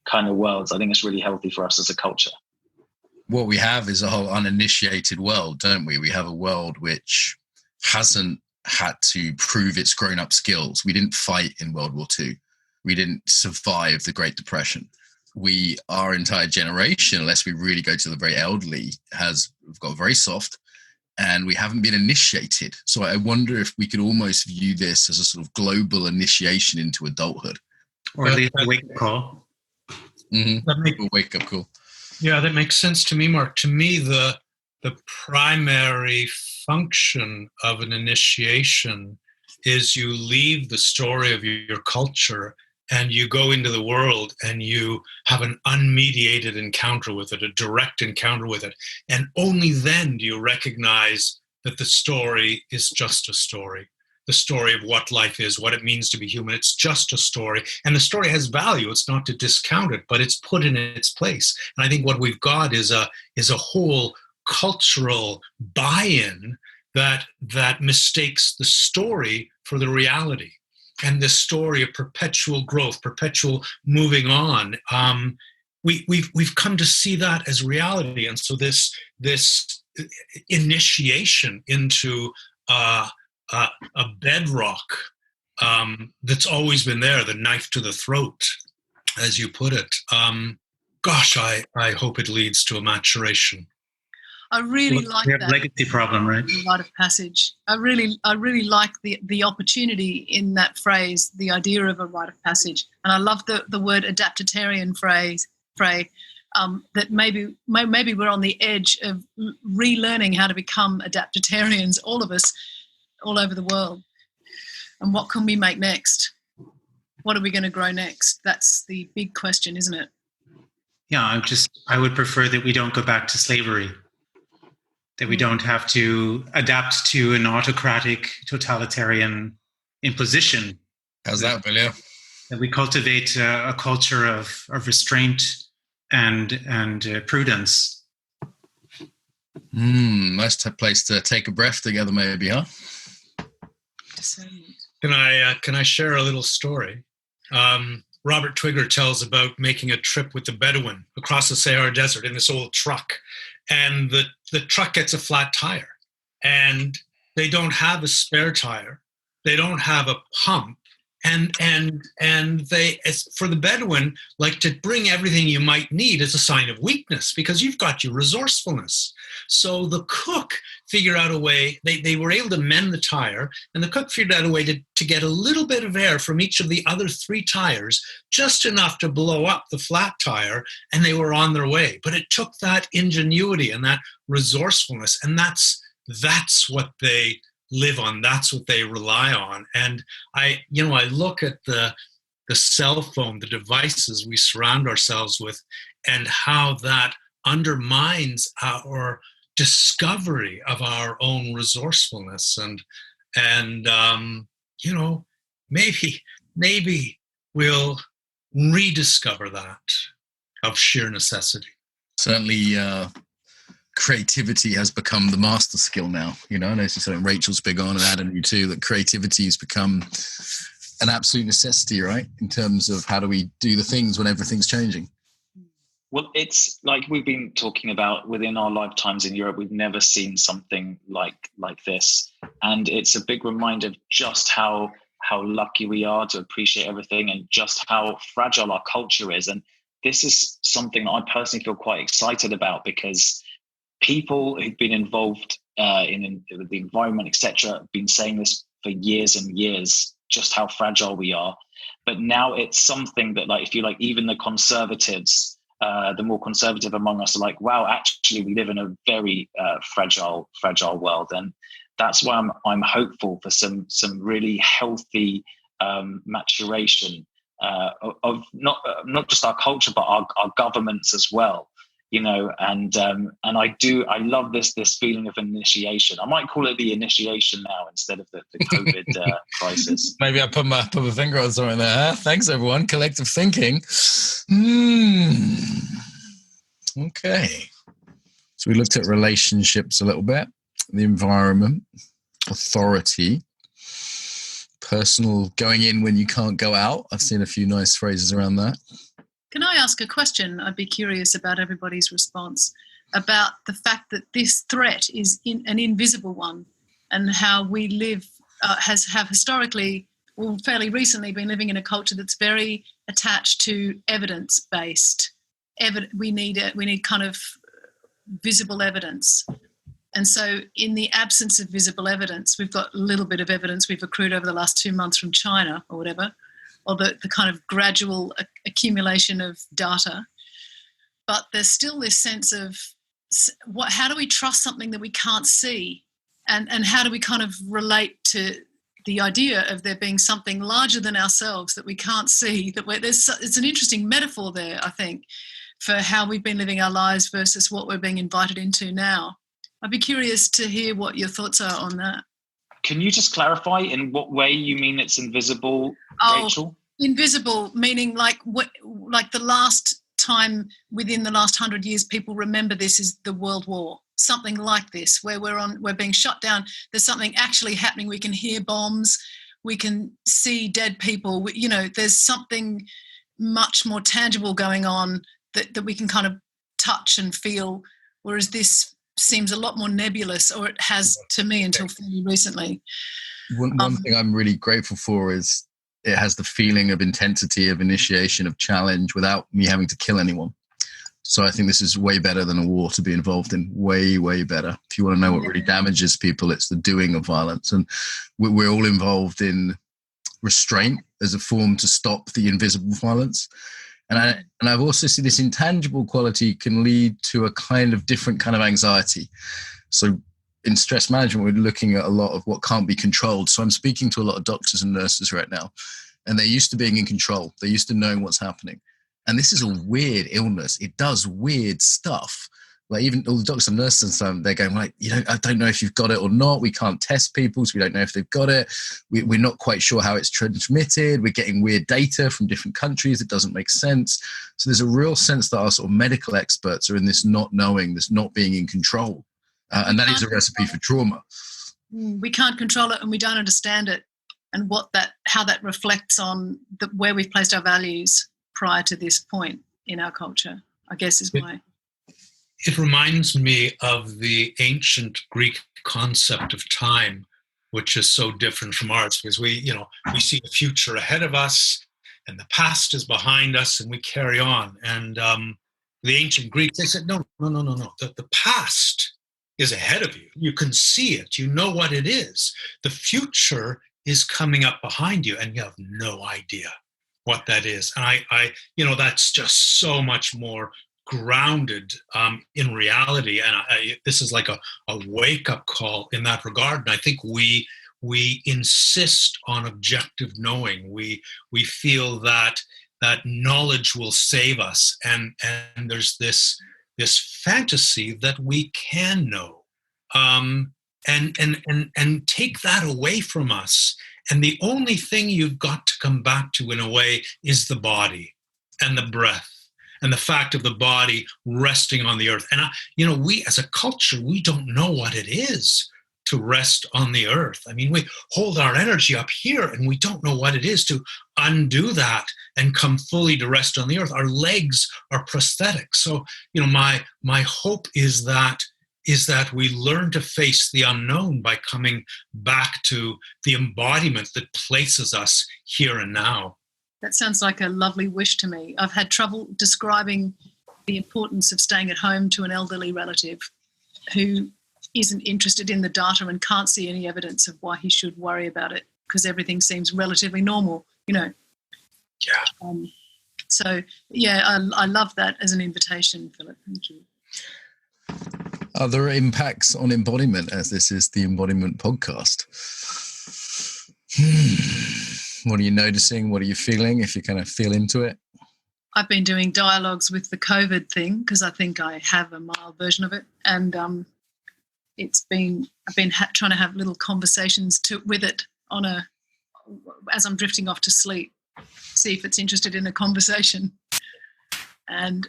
kind of worlds. I think it's really healthy for us as a culture. What we have is a whole uninitiated world, don't we? We have a world which hasn't had to prove its grown-up skills. We didn't fight in World War II. We didn't survive the Great Depression. Our entire generation, unless we really go to the very elderly, we've got very soft, and we haven't been initiated. So I wonder if we could almost view this as a sort of global initiation into adulthood. Or at least a wake-up call. Mm-hmm. A wake-up call. Yeah, that makes sense to me, Mark. To me, the primary function of an initiation is you leave the story of your culture and you go into the world and you have an unmediated encounter with it, a direct encounter with it. And only then do you recognize that the story is just a story. The story of what life is, what it means to be human. It's just a story. And the story has value. It's not to discount it, but it's put in its place. And I think what we've got is a whole cultural buy-in that mistakes the story for the reality, and the story of perpetual growth, perpetual moving on. We've come to see that as reality, and so this initiation into a bedrock that's always been there, the knife to the throat, as you put it. I hope it leads to a maturation. I really like we have that legacy problem, right? Rite of passage. I really like the opportunity in that phrase, the idea of a rite of passage, and I love the word adaptitarian phrase. That maybe we're on the edge of relearning how to become adaptitarians, all of us, all over the world. And what can we make next? What are we going to grow next? That's the big question, isn't it? Yeah, I would prefer that we don't go back to slavery. That we don't have to adapt to an autocratic, totalitarian imposition. How's that, Billy? That we cultivate a culture of restraint and prudence. Nice place to take a breath together, maybe, huh? Can I share a little story? Robert Twigger tells about making a trip with the Bedouin across the Sahara Desert in this old truck. And the truck gets a flat tire. And they don't have a spare tire. They don't have a pump. And they, as for the Bedouin, like, to bring everything you might need is a sign of weakness because you've got your resourcefulness. So the cook figured out a way, they were able to mend the tire, and the cook figured out a way to get a little bit of air from each of the other 3 tires, just enough to blow up the flat tire, and they were on their way. But it took that ingenuity and that resourcefulness, and that's what they live on. That's what they rely on. And I look at the cell phone, the devices we surround ourselves with, and how that undermines our discovery of our own resourcefulness. And maybe we'll rediscover that of sheer necessity. Certainly, creativity has become the master skill now. I know this is something Rachel's big on, and Adam, you too, that creativity has become an absolute necessity, right? In terms of how do we do the things when everything's changing. Well, it's like we've been talking about within our lifetimes in Europe, we've never seen something like this. And it's a big reminder of just how lucky we are to appreciate everything and just how fragile our culture is. And this is something I personally feel quite excited about, because people who've been involved in the environment, etc., have been saying this for years and years, just how fragile we are. But now it's something that, like, if you like, even the conservatives, the more conservative among us are like, wow, actually, we live in a very fragile world. And that's why I'm hopeful for some really healthy maturation of not just our culture, but our governments as well. And I love this feeling of initiation. I might call it the initiation now instead of the COVID crisis. Maybe I put my finger on something there. Huh? Thanks, everyone. Collective thinking. Okay. So we looked at relationships a little bit, the environment, authority, personal going in when you can't go out. I've seen a few nice phrases around that. Can I ask a question? I'd be curious about everybody's response about the fact that this threat is an invisible one, and how we live have historically, or fairly recently, been living in a culture that's very attached to evidence-based. We need kind of visible evidence. And so in the absence of visible evidence, we've got a little bit of evidence we've accrued over the last 2 months from China or whatever, or the kind of gradual accumulation of data. But there's still this sense of how do we trust something that we can't see? And how do we kind of relate to the idea of there being something larger than ourselves that we can't see? It's an interesting metaphor there, I think, for how we've been living our lives versus what we're being invited into now. I'd be curious to hear what your thoughts are on that. Can you just clarify in what way you mean it's invisible, Rachel? Invisible, meaning like the last time within the last 100 years people remember this is the World War, something like this, where we're being shut down. There's something actually happening. We can hear bombs, we can see dead people. There's something much more tangible going on that we can kind of touch and feel, whereas this seems a lot more nebulous, or it has to me until fairly recently. One thing I'm really grateful for is it has the feeling of intensity, of initiation, of challenge without me having to kill anyone. So I think this is way better than a war to be involved in. Way, way better. If you want to know what really damages people, it's the doing of violence. And we're all involved in restraint as a form to stop the invisible violence. And I've also seen this intangible quality can lead to a kind of different kind of anxiety. So in stress management, we're looking at a lot of what can't be controlled. So I'm speaking to a lot of doctors and nurses right now, and they're used to being in control. They're used to knowing what's happening. And this is a weird illness. It does weird stuff. Like even all the doctors and nurses and stuff, they're going like, I don't know if you've got it or not. We can't test people, so we don't know if they've got it. We're not quite sure how it's transmitted. We're getting weird data from different countries. It doesn't make sense. So there's a real sense that our sort of medical experts are in this not knowing, this not being in control. And that is a recipe for trauma. We can't control it and we don't understand it. and how that reflects on where we've placed our values prior to this point in our culture, I guess is why. It reminds me of the ancient Greek concept of time, which is so different from ours, because we see the future ahead of us and the past is behind us, and we carry on. And the ancient Greeks, they said, no. The past is ahead of you. You can see it. You know what it is. The future is coming up behind you, and you have no idea what that is. And I that's just so much more grounded in reality. And this is like a wake-up call in that regard. And I think we insist on objective knowing. We feel that knowledge will save us, and there's this fantasy that we can know, and take that away from us. And the only thing you've got to come back to, in a way, is the body and the breath and the fact of the body resting on the earth. And we as a culture, we don't know what it is to rest on the earth. I mean, we hold our energy up here, and we don't know what it is to undo that and come fully to rest on the earth. Our legs are prosthetic. So, my hope is that we learn to face the unknown by coming back to the embodiment that places us here and now. That sounds like a lovely wish to me. I've had trouble describing the importance of staying at home to an elderly relative who isn't interested in the data and can't see any evidence of why he should worry about it, because everything seems relatively normal, Yeah. I love that as an invitation, Philip. Thank you. Other impacts on embodiment, as this is the Embodiment Podcast. What are you noticing? What are you feeling, if you kind of feel into it? I've been doing dialogues with the COVID thing because I think I have a mild version of it. And I've been trying to have little conversations with it as I'm drifting off to sleep, see if it's interested in a conversation. And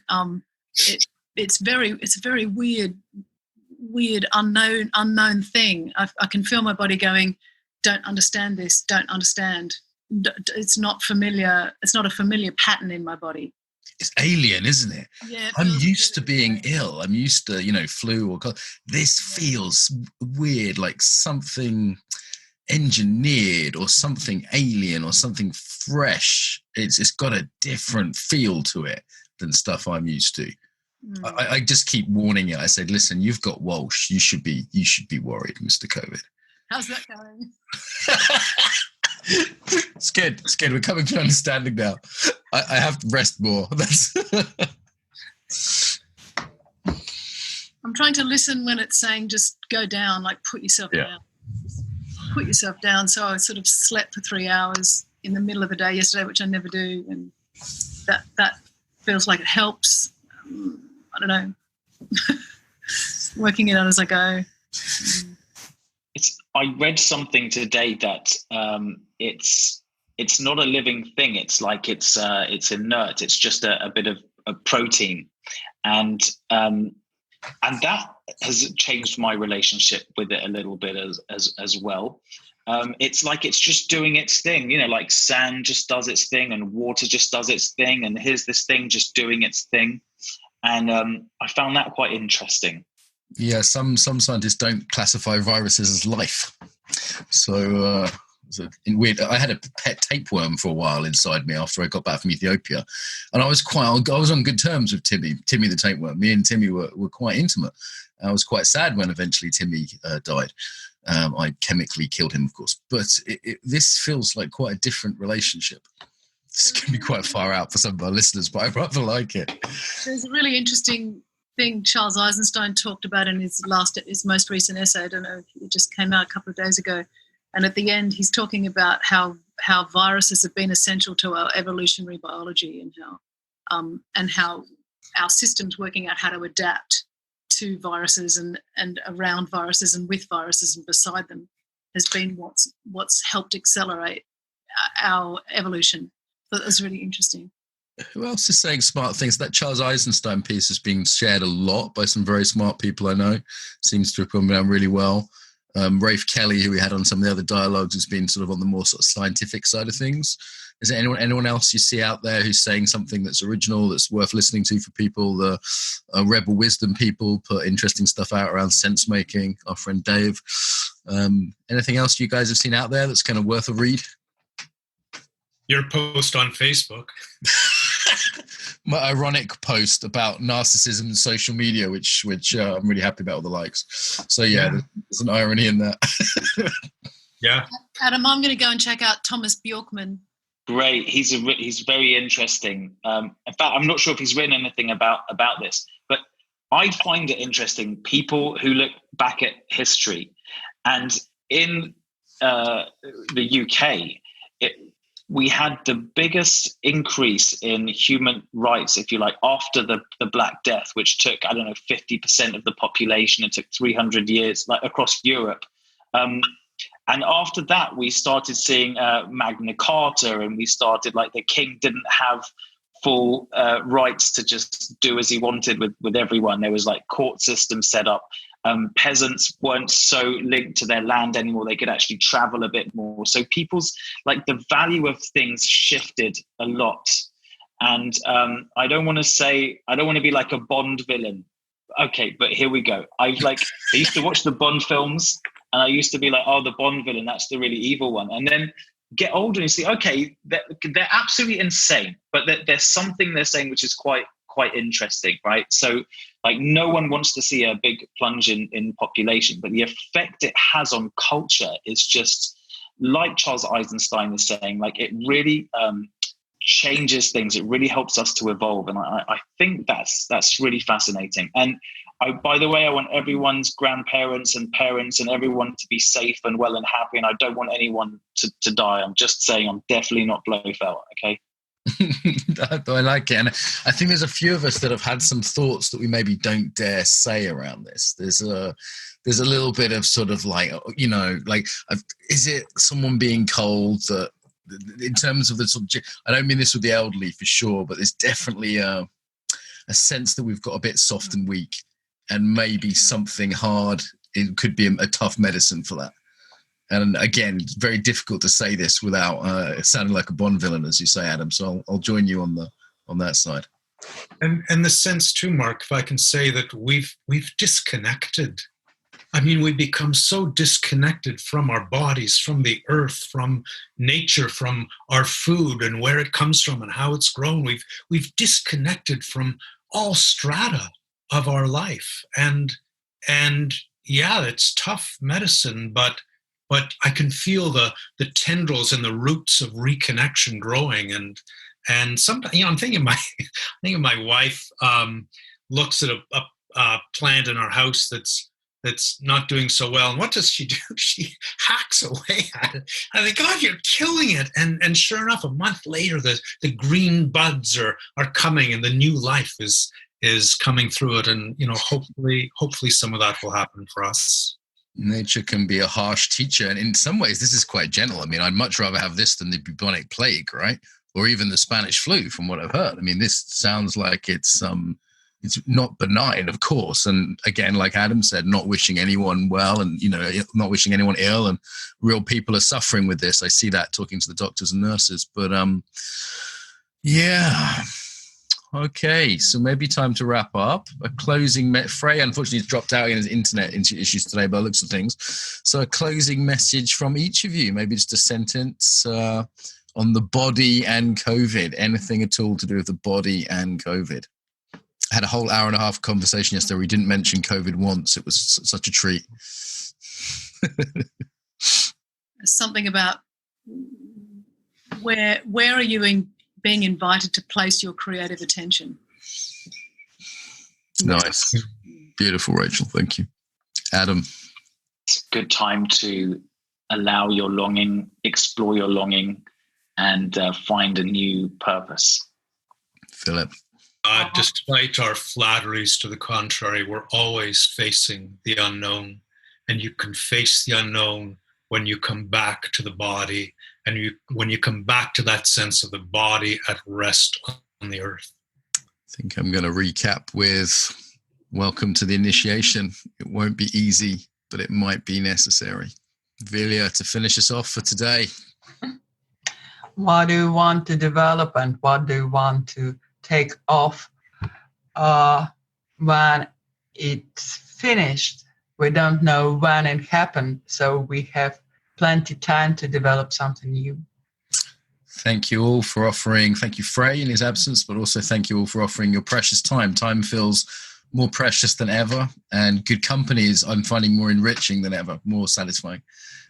it's a very weird unknown thing. I can feel my body going, don't understand this, don't understand. It's not familiar. It's not a familiar pattern in my body. It's alien, isn't it? Yeah. I'm used to being ill. I'm used to, flu or cold. This feels weird, like something engineered or something alien or something fresh. It's got a different feel to it than stuff I'm used to. I just keep warning you. I said, listen, you've got Walsh. You should be worried, Mr. COVID. How's that going? It's good. We're coming to understanding now. I have to rest more. I'm trying to listen when it's saying just go down, like put yourself down. Put yourself down. So I sort of slept for 3 hours in the middle of the day yesterday, which I never do, and that feels like it helps. I don't know. Working it out as I go. I read something today that it's not a living thing. It's like it's inert. It's just a bit of a protein, and that has changed my relationship with it a little bit as well. It's like it's just doing its thing, like sand just does its thing, and water just does its thing, and here's this thing just doing its thing, and I found that quite interesting. Yeah, some scientists don't classify viruses as life. So weird. I had a pet tapeworm for a while inside me after I got back from Ethiopia, and I was on good terms with Timmy the tapeworm. Me and Timmy were quite intimate. I was quite sad when eventually Timmy died. I chemically killed him, of course, but this feels like quite a different relationship. This can be quite far out for some of our listeners, but I rather like it. There's a really interesting thing Charles Eisenstein talked about in his most recent essay. I don't know, it just came out a couple of days ago. And at the end, he's talking about how viruses have been essential to our evolutionary biology, and how our systems working out how to adapt to viruses and around viruses and with viruses and beside them has been what's helped accelerate our evolution. So that was really interesting. Who else is saying smart things? That Charles Eisenstein piece is being shared a lot by some very smart people I know. Seems to have gone down really well. Rafe Kelly, who we had on some of the other dialogues, has been sort of on the more sort of scientific side of things. Is there anyone else you see out there who's saying something that's original, that's worth listening to for people? The Rebel Wisdom people put interesting stuff out around sense making. Our friend Dave. Anything else you guys have seen out there that's kind of worth a read? Your post on Facebook. My ironic post about narcissism and social media, which I'm really happy about all the likes. So yeah. There's an irony in that. Yeah. Adam, I'm going to go and check out Thomas Bjorkman. Great. He's very interesting. In fact, I'm not sure if he's written anything about this, but I find it interesting. People who look back at history, and in the UK, we had the biggest increase in human rights, if you like, after the Black Death, which took, 50% of the population. It took 300 years, like across Europe. And after that, we started seeing Magna Carta, and we started, like, the king didn't have full rights to just do as he wanted with everyone. There was, like, court systems set up. Peasants weren't so linked to their land anymore. They could actually travel a bit more. So people's, like, the value of things shifted a lot. And I don't want to be like a Bond villain. Okay, but here we go. I used to watch the Bond films, and I used to be like, oh, the Bond villain, that's the really evil one. And then get older and you see, okay, they're absolutely insane, but there's something they're saying which is quite interesting, right? So, like, no one wants to see a big plunge in population, but the effect it has on culture is just, like Charles Eisenstein is saying, like, it really changes things. It really helps us to evolve. And I think that's really fascinating. And by the way, I want everyone's grandparents and parents and everyone to be safe and well and happy. And I don't want anyone to die. I'm just saying, I'm definitely not Blofeld, okay? I like it. And I think there's a few of us that have had some thoughts that we maybe don't dare say around this. There's a little bit of sort of like, is it someone being cold that, in terms of the subject, I don't mean this with the elderly for sure, but there's definitely a sense that we've got a bit soft and weak, and maybe something hard, it could be a tough medicine for that. And again, it's very difficult to say this without sounding like a Bond villain, as you say, Adam. So I'll join you on that side. And the sense too, Mark, if I can say that we've disconnected. I mean, we become so disconnected from our bodies, from the earth, from nature, from our food and where it comes from and how it's grown. We've disconnected from all strata of our life. And yeah, it's tough medicine, but I can feel the tendrils and the roots of reconnection growing. And sometimes, I'm thinking my wife looks at a plant in our house that's not doing so well. And what does she do? She hacks away at it. I think, God, you're killing it. And sure enough, a month later, the green buds are coming, and the new life is coming through it. And, hopefully some of that will happen for us. Nature can be a harsh teacher. And in some ways, this is quite gentle. I mean, I'd much rather have this than the bubonic plague, right? Or even the Spanish flu, from what I've heard. I mean, this sounds like it's not benign, of course. And again, like Adam said, not wishing anyone well, and, not wishing anyone ill, and real people are suffering with this. I see that talking to the doctors and nurses, but yeah. Okay. So maybe time to wrap up. A closing, Frey, unfortunately, has dropped out in his internet issues today by the looks of things. So a closing message from each of you, maybe just a sentence on the body and COVID, anything at all to do with the body and COVID. I had a whole hour and a half conversation yesterday. We didn't mention COVID once. It was such a treat. Something about where are you being invited to place your creative attention? Nice. Beautiful, Rachel. Thank you. Adam. It's a good time to allow your longing, explore your longing, and find a new purpose. Philip. Despite our flatteries to the contrary, we're always facing the unknown. And you can face the unknown when you come back to the body, and when you come back to that sense of the body at rest on the earth. I think I'm going to recap with welcome to the initiation. It won't be easy, but it might be necessary. Vilja, to finish us off for today. What do you want to develop and what do you want to take off when it's finished? We don't know when it happened, so we have plenty time to develop something new. Thank you all for offering. Thank you, Frey, in his absence, but also thank you all for offering your precious time. Time feels more precious than ever, and good company is, I'm finding, more enriching than ever, more satisfying.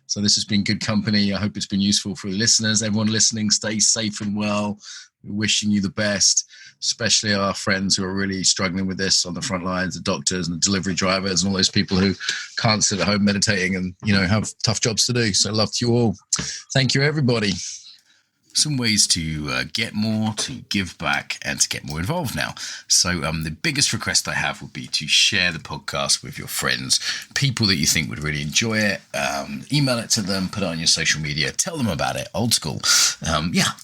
So this has been good company. I hope it's been useful for the listeners. Everyone listening, stay safe and well. We're wishing you the best, especially our friends who are really struggling with this on the front lines, the doctors and the delivery drivers and all those people who can't sit at home meditating and, have tough jobs to do. So love to you all. Thank you, everybody. Some ways to get more, to give back, and to get more involved now. So the biggest request I have would be to share the podcast with your friends, people that you think would really enjoy it. Email it to them, put it on your social media, tell them about it, old school.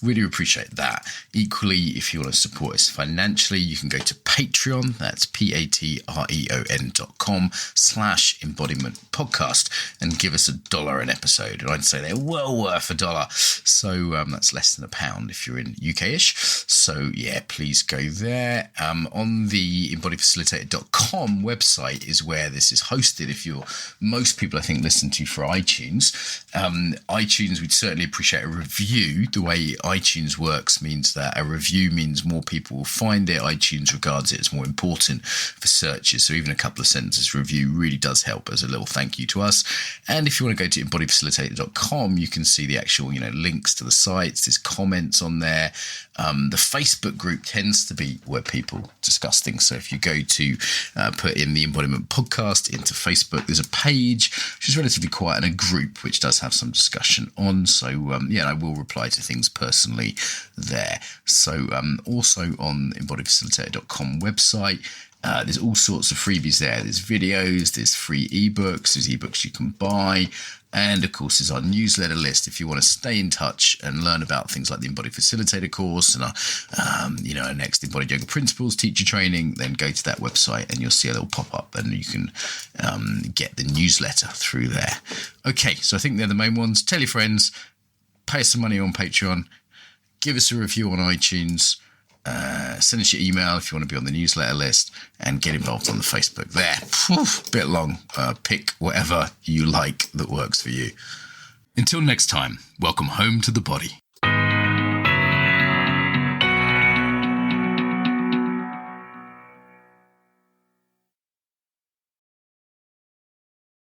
Really appreciate that. Equally, if you want to support us financially, you can go to Patreon. That's patreon.com/embodiment podcast and give us $1 an episode. And I'd say they're well worth $1. So that's less than £1 if you're in UK-ish. So please go there. On the embodifacilitator.com website is where this is hosted. If most people I think listen to for iTunes. iTunes, we'd certainly appreciate a review. The way iTunes works means that a review means more people will find it. iTunes regards it as more important for searches. So even a couple of sentences review really does help as a little thank you to us. And if you want to go to embodifacilitator.com, you can see the actual, links to the sites. There's comments on there. The Facebook group tends to be where people discuss things. So if you go to put in the Embodiment Podcast into Facebook, there's a page which is relatively quiet and a group which does have some discussion on. So I will reply to things personally there. So also on the embodifacilitator.com website, there's all sorts of freebies there. There's videos, there's free ebooks, there's ebooks you can buy. And of course, there's our newsletter list. If you want to stay in touch and learn about things like the Embodied Facilitator course and our next Embodied Yoga Principles teacher training, then go to that website and you'll see a little pop-up and you can get the newsletter through there. Okay, so I think they're the main ones. Tell your friends, pay us some money on Patreon, give us a review on iTunes, send us your email if you want to be on the newsletter list, and get involved on the Facebook there. Bit long. Pick whatever you like that works for you. Until next time, welcome home to the body.